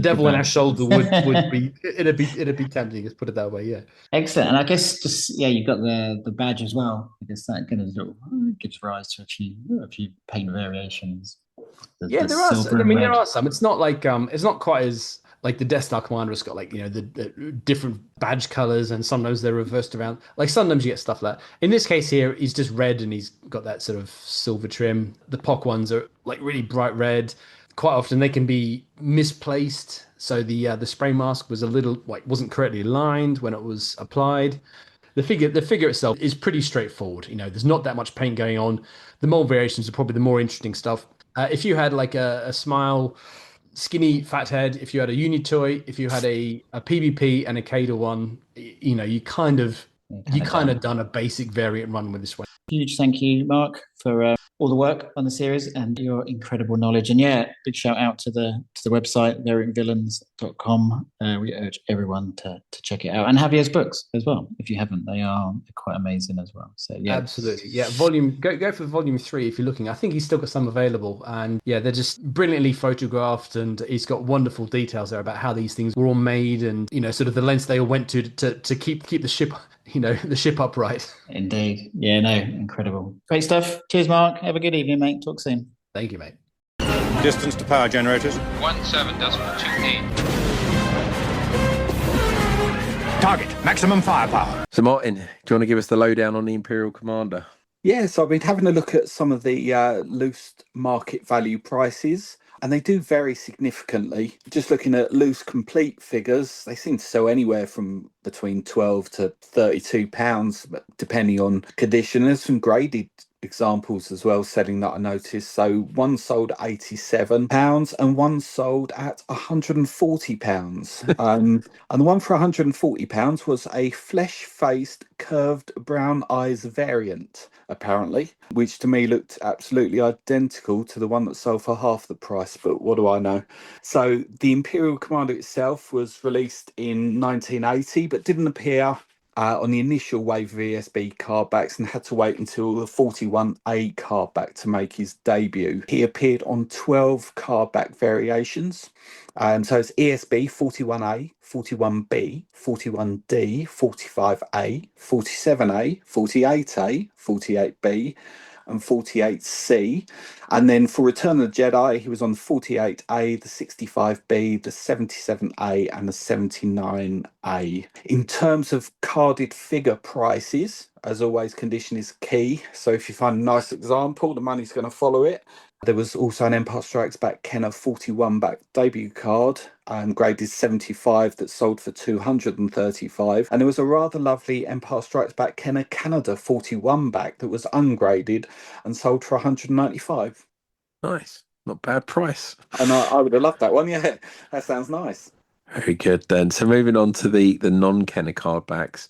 devil on our shoulder would be it'd be tempting. Let's put it that way. Yeah. Excellent. And I guess you've got the badge as well. I guess that kind of gives rise to a few paint variations. There are some. It's not like it's not quite as like the Death Star Commander has got like the different badge colors, and sometimes they're reversed around. Like sometimes you get stuff like that. In this case here, he's just red and he's got that sort of silver trim. The POC ones are like really bright red. Quite often they can be misplaced. So the spray mask was a little wasn't correctly aligned when it was applied. The figure itself is pretty straightforward. There's not that much paint going on. The mold variations are probably the more interesting stuff. If you had like a Smile skinny fat head, if you had a Unitoy, if you had a PvP and a Kader one, you kind of done a basic variant run with this one. Huge thank you, Mark, for all the work on the series and your incredible knowledge. And big shout out to the website, variantvillains.com. We urge everyone to check it out, and Javier's books as well. If you haven't, they're quite amazing as well. So absolutely, go for volume 3 if you're looking. I think he's still got some available, and they're just brilliantly photographed, and he's got wonderful details there about how these things were all made, and sort of the lengths they all went to keep the ship the ship upright. Indeed. Incredible. Great stuff. Cheers, Mark. Have a good evening, mate. Talk soon. Thank you, mate. Distance to power generators. 17.28. Target, maximum firepower. So, Martin, do you want to give us the lowdown on the Imperial Commander? So I've been having a look at some of the loose market value prices, and they do vary significantly. Just looking at loose complete figures, they seem to sell anywhere from between £12 to £32, depending on condition. There's some graded examples as well selling that I noticed. So one sold at £87 and one sold at £140. And the one for £140 was a flesh-faced curved brown eyes variant, apparently, which to me looked absolutely identical to the one that sold for half the price, but what do I know? So the Imperial Commander itself was released in 1980 but didn't appear on the initial wave of ESB card backs and had to wait until the 41A card back to make his debut. He appeared on 12 card back variations. So it's ESB 41A, 41B, 41D, 45A, 47A, 48A, 48B, and 48C. And then for Return of the Jedi, he was on the 48A, the 65B, the 77A, and the 79A. In terms of carded figure prices, as always, condition is key. So if you find a nice example, the money's going to follow it. There was also an Empire Strikes Back Kenner 41 back debut card, graded 75, that sold for 235. And there was a rather lovely Empire Strikes Back Kenner Canada 41 back that was ungraded and sold for 195. Nice. Not bad price. And I would have loved that one. Yeah, that sounds nice. Very good then. So moving on to the non-Kenner card backs.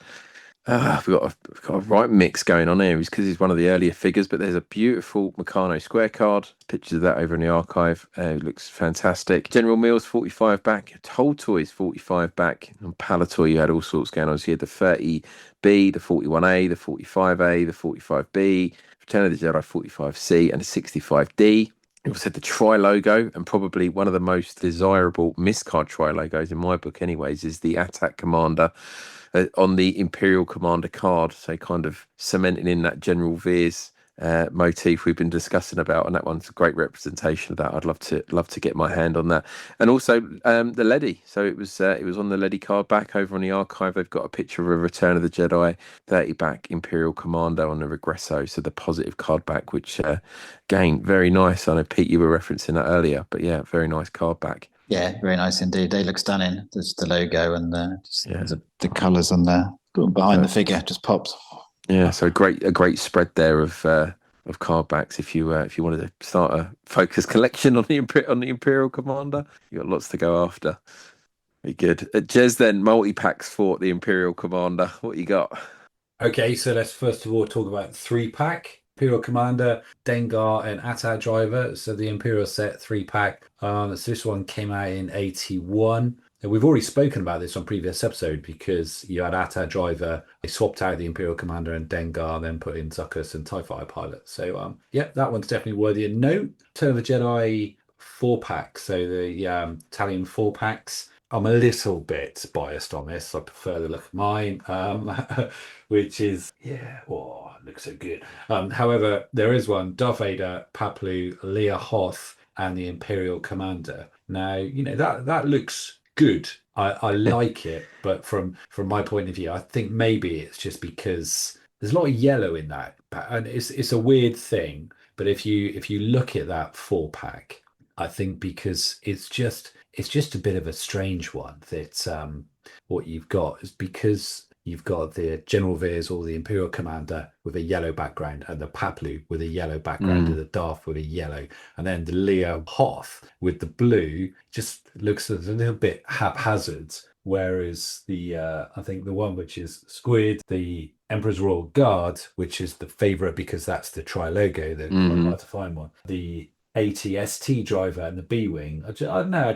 We've got a right mix going on here because he's one of the earlier figures, but there's a beautiful Meccano square card. Pictures of that over in the archive. It looks fantastic. General Mills 45 back. Told Toys 45 back. On Palatoy, you had all sorts going on. So you had the 30B, the 41A, the 45A, the 45B, Return of the Jedi 45C, and the 65D. You also had the tri-logo, and probably one of the most desirable miscard tri-logos in my book anyways is the Attack Commander on the Imperial Commander card, so kind of cementing in that General Veers motif we've been discussing about, and that one's a great representation of that. I'd love to get my hand on that. And also the Ledy, so it was on the Ledy card back over on the archive. They've got a picture of a Return of the Jedi 30 back Imperial Commander on the Regresso, so the positive card back, which again, very nice. I know Pete, you were referencing that earlier, but yeah, very nice card back. Yeah, very nice indeed. They look stunning. There's the logo and the colours on the behind the figure just pops. Yeah, so a great spread there of card backs. If you wanted to start a focus collection on the Imperial Commander, you got lots to go after. Very good. Jez, then multi-packs for the Imperial Commander. What you got? Okay, so let's first of all talk about 3-pack. Imperial Commander, Dengar, and Atta Driver. So the Imperial set 3-pack. So this one came out in 81. And we've already spoken about this on previous episode because you had Atta Driver. They swapped out the Imperial Commander and Dengar, then put in Zuckuss and TIE Fighter Pilot. So that one's definitely worthy of note. Return of the Jedi 4-pack. So the Italian 4-packs. I'm a little bit biased on this. I prefer the look of mine, which is, it looks so good. However, there is one, Darth Vader, Paplu, Leia Hoth, and the Imperial Commander. Now, that looks good. I like it, but from my point of view, I think maybe it's just because there's a lot of yellow in that. And it's a weird thing, but if you look at that 4-pack, I think because it's just a bit of a strange one that what you've got is because you've got the General Veers or the Imperial Commander with a yellow background and the Paplu with a yellow background and the Darth with a yellow, and then the Leia Hoth with the blue just looks a little bit haphazard. Whereas the I think the one which is Squid, the Emperor's Royal Guard, which is the favourite because that's the tri-logo, the quite hard to find one. The ATST driver and the B-wing. I don't know.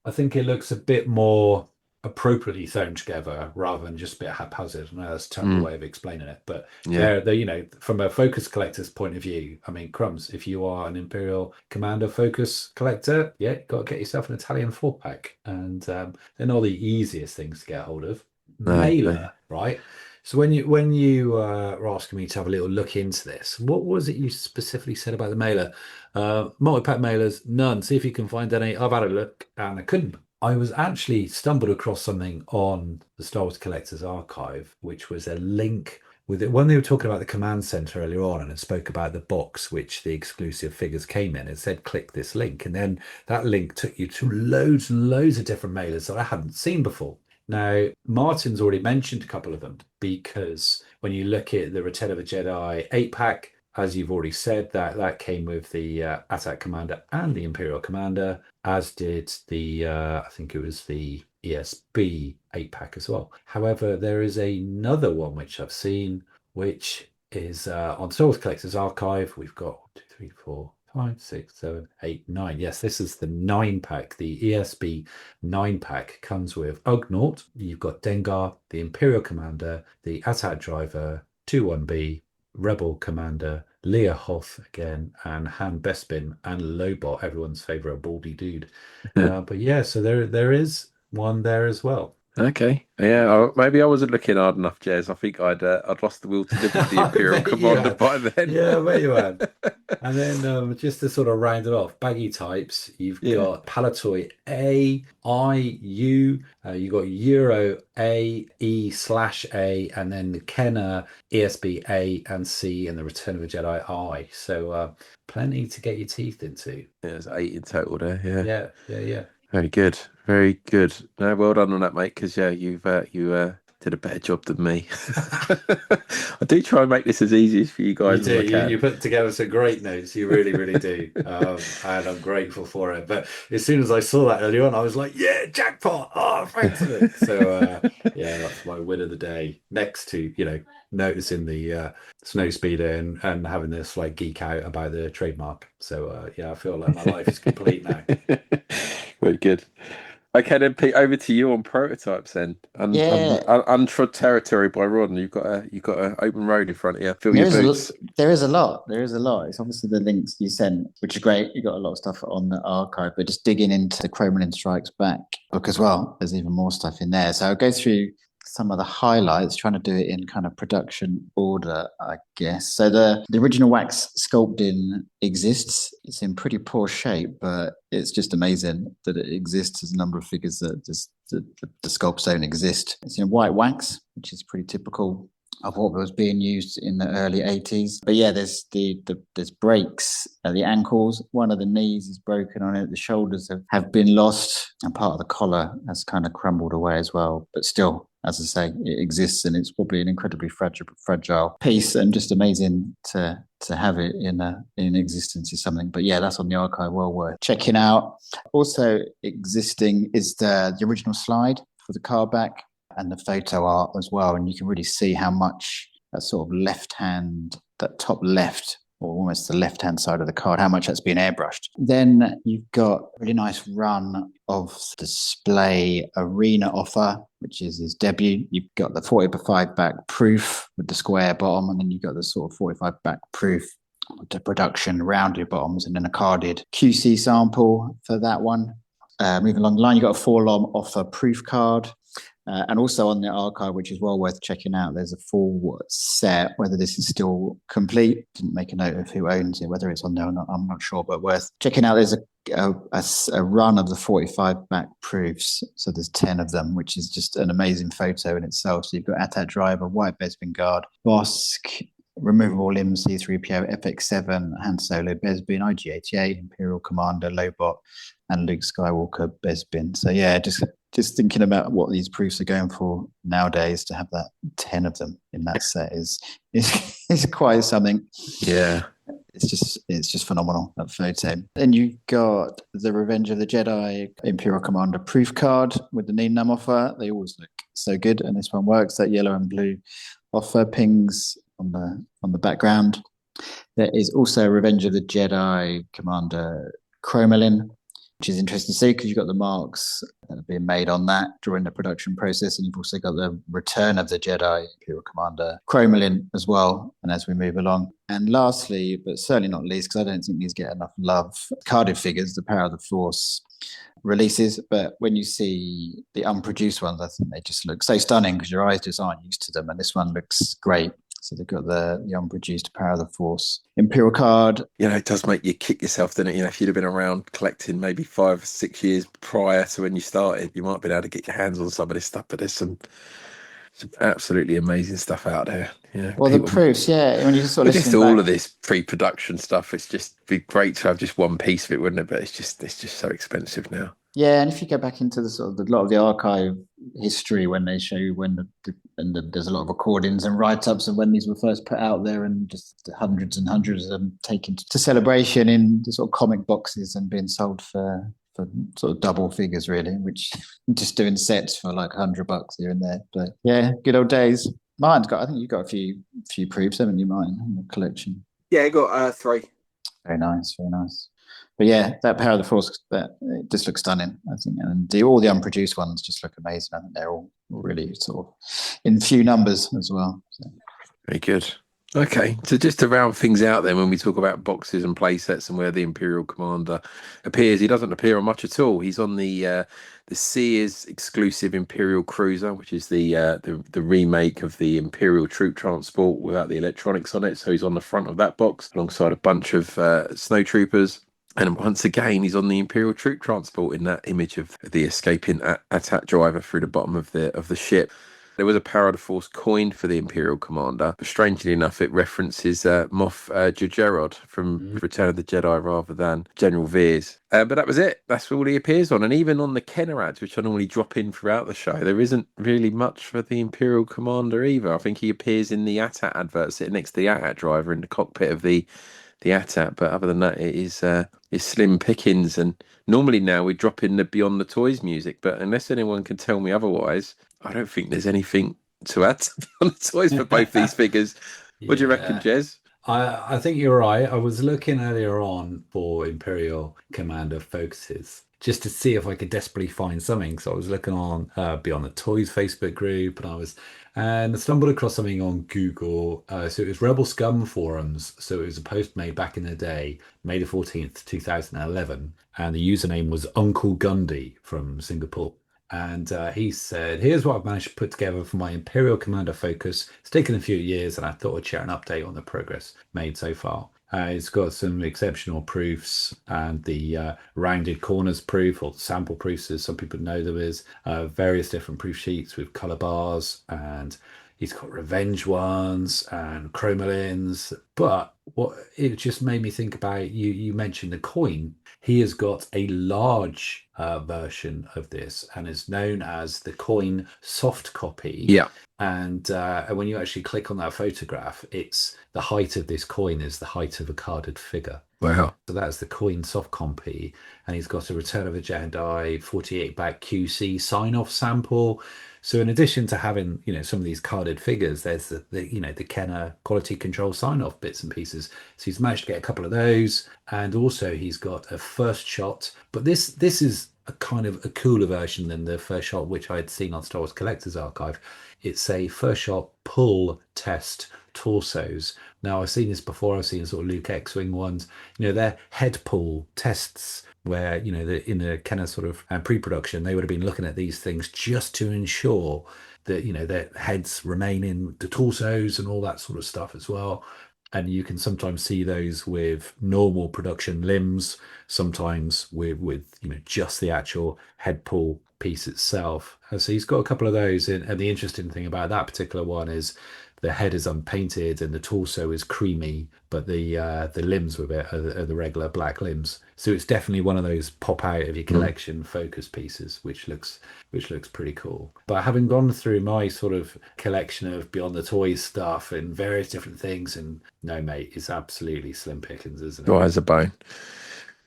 I think it looks a bit more appropriately thrown together rather than just a bit haphazard. I know that's a terrible way of explaining it, but they're from a focus collector's point of view, I mean, crumbs, if you are an Imperial Commander focus collector, you've got to get yourself an Italian 4-pack, and they're not the easiest things to get hold of. Mailer, right? So when you were asking me to have a little look into this, what was it you specifically said about the mailer? Multi-pack mailers, none. See if you can find any. I've had a look and I couldn't. I was actually stumbled across something on the Star Wars Collectors Archive, which was a link with it. When they were talking about the command center earlier on and it spoke about the box which the exclusive figures came in, it said click this link, and then that link took you to loads and loads of different mailers that I hadn't seen before. Now, Martin's already mentioned a couple of them because when you look at the Return of the Jedi 8-pack, as you've already said, that came with the Attack Commander and the Imperial Commander, as did the, I think it was the ESB 8-pack as well. However, there is another one which I've seen, which is on Star Wars Collectors Archive. We've got 1, 2, 3, 4, 5, 6, 7, 8, 9. Yes, this is the 9-pack. The ESB 9-pack comes with Ugnaught. You've got Dengar, the Imperial Commander, the AT-AT Driver, 2-1B, Rebel Commander, Leah Hoth again, and Han Bespin, and Lobot, everyone's favourite baldy dude. But yeah, so there is one there as well. Okay, yeah, maybe I wasn't looking hard enough, Jez. I think I'd lost the will to live with the Imperial Commander by then. Yeah, I bet you had. And then just to sort of round it off, baggy types, you've got Palatoy A, I, U, you've got Euro A, E/A, and then the Kenner ESB A and C, and the Return of the Jedi I. So plenty to get your teeth into. Yeah, there's 8 in total there. Yeah. Very good, very good. No, well done on that, mate. Because you did a better job than me. I do try and make this as easy as for you guys as I can. You put together some great notes. You really, really do. And I'm grateful for it. But as soon as I saw that earlier on, I was like, yeah, jackpot. Oh, thanks for it. So, yeah, that's my win of the day. Next to, noticing the snow speeder and having this like geek out about the trademark. So, yeah, I feel like my life is complete now. Very good. Okay, then Pete, over to you on prototypes then. Untrod territory by Ron. You've got an open road in front of you. Fill your boots. There is a lot. It's obviously the links you sent, which is great. You got a lot of stuff on the archive, but just digging into the Kremlin Strikes Back book as well. There's even more stuff in there. So I'll go through some of the highlights, trying to do it in kind of production order, I guess. So the original wax sculpting exists. It's in pretty poor shape, but it's just amazing that it exists. There's a number of figures that just the sculpts don't exist. It's in white wax, which is pretty typical of what was being used in the early 80s. But yeah, there's breaks at the ankles. One of the knees is broken on it. The shoulders have been lost, and part of the collar has kind of crumbled away as well. But still, as I say, it exists, and it's probably an incredibly fragile piece, and just amazing to have it in existence is something. But yeah, that's on the archive, well worth checking out. Also existing is the original slide for the card back, and the photo art as well. And you can really see how much that sort of left hand, that top left, or almost the left-hand side of the card, how much that's been airbrushed. Then you've got a really nice run of display arena offer, which is his debut. You've got the 40x5 back proof with the square bottom, and then you've got the sort of 45 back proof with the production rounded bottoms, and then a carded QC sample for that one. Moving along the line, you've got a 4-lom offer proof card. And also on the archive, which is well worth checking out, there's a full set. Whether this is still complete, didn't make a note of who owns it, whether it's on there or not, I'm not sure, but worth checking out. There's a run of the 45 back proofs. So there's 10 of them, which is just an amazing photo in itself. So you've got AT-AT Driver, White Bespin Guard, Bosk, Removable Limbs, C-3PO, FX7, Han Solo, Bespin, IG-88, Imperial Commander, Lobot, and Luke Skywalker, Bespin. So yeah, just thinking about what these proofs are going for nowadays, to have that 10 of them in that set is quite something. Yeah. It's just phenomenal, that photo. Then you've got the Revenge of the Jedi Imperial Commander proof card with the Neenam offer. They always look so good, and this one works. That yellow and blue offer pings on the background. There is also Revenge of the Jedi Commander Chromalin, which is interesting to see because you've got the marks that have been made on that during the production process, and you've also got the Return of the Jedi Imperial Commander Chromalin as well. And as we move along, and lastly, but certainly not least, because I don't think these get enough love, carded figures, the Power of the Force releases. But when you see the unproduced ones, I think they just look so stunning because your eyes just aren't used to them, and this one looks great. So they've got the unproduced Power of the Force Imperial card. It does make you kick yourself, doesn't it? If you'd have been around collecting maybe 5 or 6 years prior to when you started, you might have been able to get your hands on some of this stuff. But there's some absolutely amazing stuff out there. Well, the proofs, when you just sort of just all of this pre-production stuff, it's just be great to have just one piece of it, wouldn't it? But it's just so expensive now. Yeah, and if you go back into the sort of a lot of the archive history, when they show you there's a lot of recordings and write-ups of when these were first put out there, and just hundreds and hundreds of them taken to celebration in the sort of comic boxes and being sold for sort of double figures, really, which just doing sets for like $100 here and there. But yeah, good old days. I think you've got a few proofs, haven't you, Martin, in the collection? Yeah, I got 3. Very nice, very nice. But yeah, that Power of the Force, that it just looks stunning, I think. And all the unproduced ones just look amazing. I think they're all really sort of in few numbers as well. So. Very good. Okay, so just to round things out then, when we talk about boxes and play sets and where the Imperial Commander appears, he doesn't appear on much at all. He's on the Sears exclusive Imperial Cruiser, which is the remake of the Imperial Troop Transport without the electronics on it. So he's on the front of that box alongside a bunch of snowtroopers. And once again, he's on the Imperial Troop Transport in that image of the escaping attack driver through the bottom of the ship. There was a Power of the Force coin for the Imperial Commander, but strangely enough, it references Moff Gigerod from Return of the Jedi rather than General Veers. But that was it. That's all he appears on. And even on the Kenner ads, which I normally drop in throughout the show, there isn't really much for the Imperial Commander either. I think he appears in the AT-AT advert sitting next to the AT-AT driver in the cockpit of the AT-AT, but other than that, it is slim pickings. And normally now we drop in the Beyond the Toys music, but unless anyone can tell me otherwise, I don't think there's anything to add to Beyond the Toys for both these figures. What do you reckon, Jez? I think you're right. I was looking earlier on for Imperial Commander focuses just to see if I could desperately find something. So I was looking on Beyond the Toys Facebook group, and I stumbled across something on Google. So it was Rebel Scum forums. So it was a post made back in the day, May the 14th, 2011, and the username was Uncle Gundy from Singapore. And he said, here's what I've managed to put together for my Imperial Commander focus. It's taken a few years, and I thought I'd share an update on the progress made so far. It's got some exceptional proofs, and the rounded corners proof, or sample proofs as some people know them as, various different proof sheets with colour bars, and he's got revenge ones and chromolins. But what it just made me think about, you mentioned the coin. He has got a large version of this and is known as the coin soft copy. Yeah. And when you actually click on that photograph, it's the height of this coin is the height of a carded figure. Wow. So that's the coin soft copy. And he's got a Return of the Jedi 48 back QC sign-off sample. So in addition to having, some of these carded figures, there's the Kenner quality control sign-off bits and pieces. So he's managed to get a couple of those, and also he's got a first shot. But this is a kind of a cooler version than the first shot which I had seen on Star Wars Collector's Archive. It's a first shot pull test torsos. Now I've seen this before. I've seen sort of Luke X-Wing ones. They're head pull tests, where in the Kenner sort of pre-production, they would have been looking at these things just to ensure that their heads remain in the torsos and all that sort of stuff as well. And you can sometimes see those with normal production limbs, sometimes with just the actual head pull piece itself. So he's got a couple of those, and the interesting thing about that particular one is the head is unpainted and the torso is creamy, but the limbs with it are the regular black limbs. So it's definitely one of those pop out of your collection focus pieces, which looks pretty cool. But having gone through my sort of collection of Beyond the Toys stuff and various different things, and no, mate, it's absolutely slim pickings, isn't it? Dry as a bone.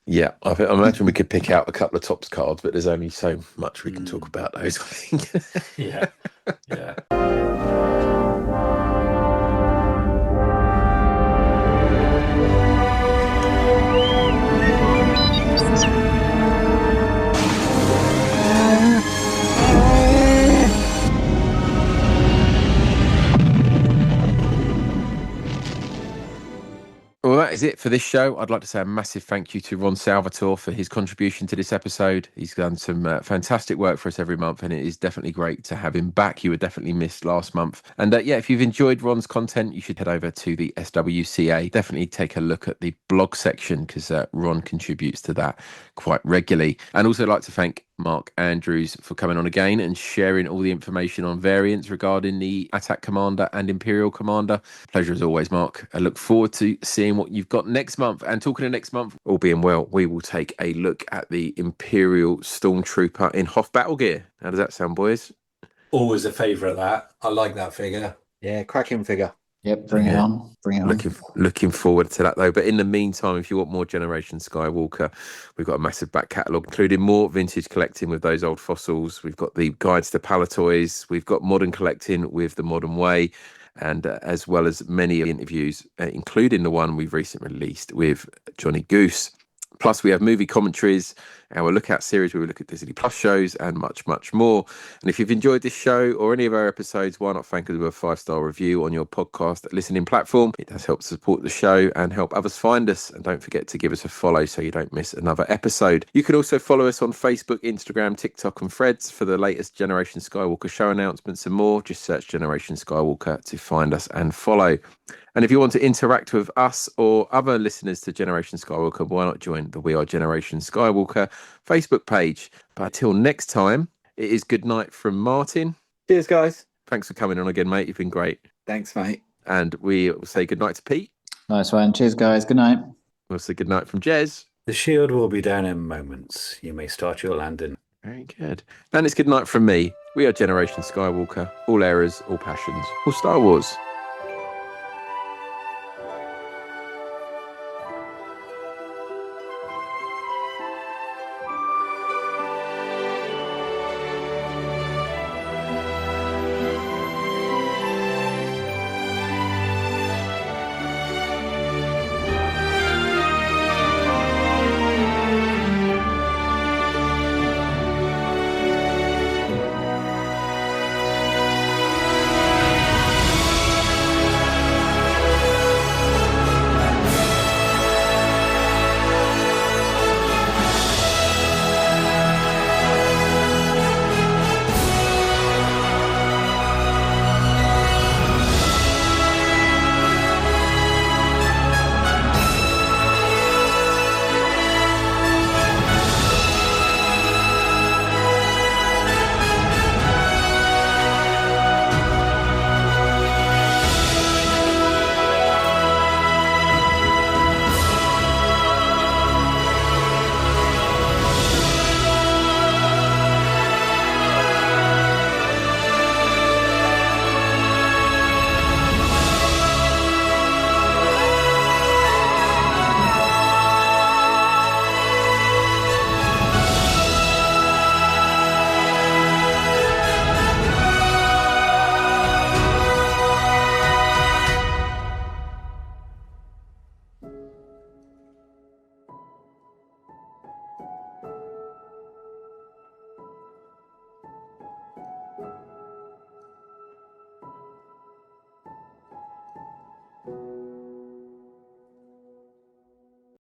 Yeah, I imagine we could pick out a couple of tops cards, but there's only so much we can talk about those, I think. Yeah. Well, that is it for this show. I'd like to say a massive thank you to Ron Salvatore for his contribution to this episode. He's done some fantastic work for us every month, and it is definitely great to have him back. You were definitely missed last month. And if you've enjoyed Ron's content, you should head over to the SWCA. Definitely take a look at the blog section, because Ron contributes to that quite regularly. And also like to thank Mark Andrews for coming on again and sharing all the information on variants regarding the Attack Commander and Imperial Commander. Pleasure as always, Mark. I look forward to seeing what you've got next month. And talking of next month, all being well, we will take a look at the Imperial Stormtrooper in Hoth battle gear. How does that sound, boys? Always a favourite, that. I like that figure. Yeah, cracking figure. Yep, bring it on. Looking forward to that, though. But in the meantime, if you want more Generation Skywalker, we've got a massive back catalogue, including more vintage collecting with those old fossils. We've got the guides to Palatoys. We've got modern collecting with the Modern Way. and as well as many interviews, including the one we've recently released with Johnny Goose. Plus, we have movie commentaries, our Lookout series where we look at Disney Plus shows and much, much more. And if you've enjoyed this show or any of our episodes, why not thank us with a 5-star review on your podcast listening platform? It does help support the show and help others find us. And don't forget to give us a follow so you don't miss another episode. You can also follow us on Facebook, Instagram, TikTok and Threads for the latest Generation Skywalker show announcements and more. Just search Generation Skywalker to find us and follow. And if you want to interact with us or other listeners to Generation Skywalker, why not join the We Are Generation Skywalker Facebook page? But until next time, it is good night from Martin. Cheers, guys. Thanks for coming on again, mate. You've been great. Thanks, mate. And we will say good night to Pete. Nice one. Cheers, guys. Good night. We'll say good night from Jez. The shield will be down in moments. You may start your landing. Very good. And it's good night from me. We are Generation Skywalker. All errors, all passions, all Star Wars.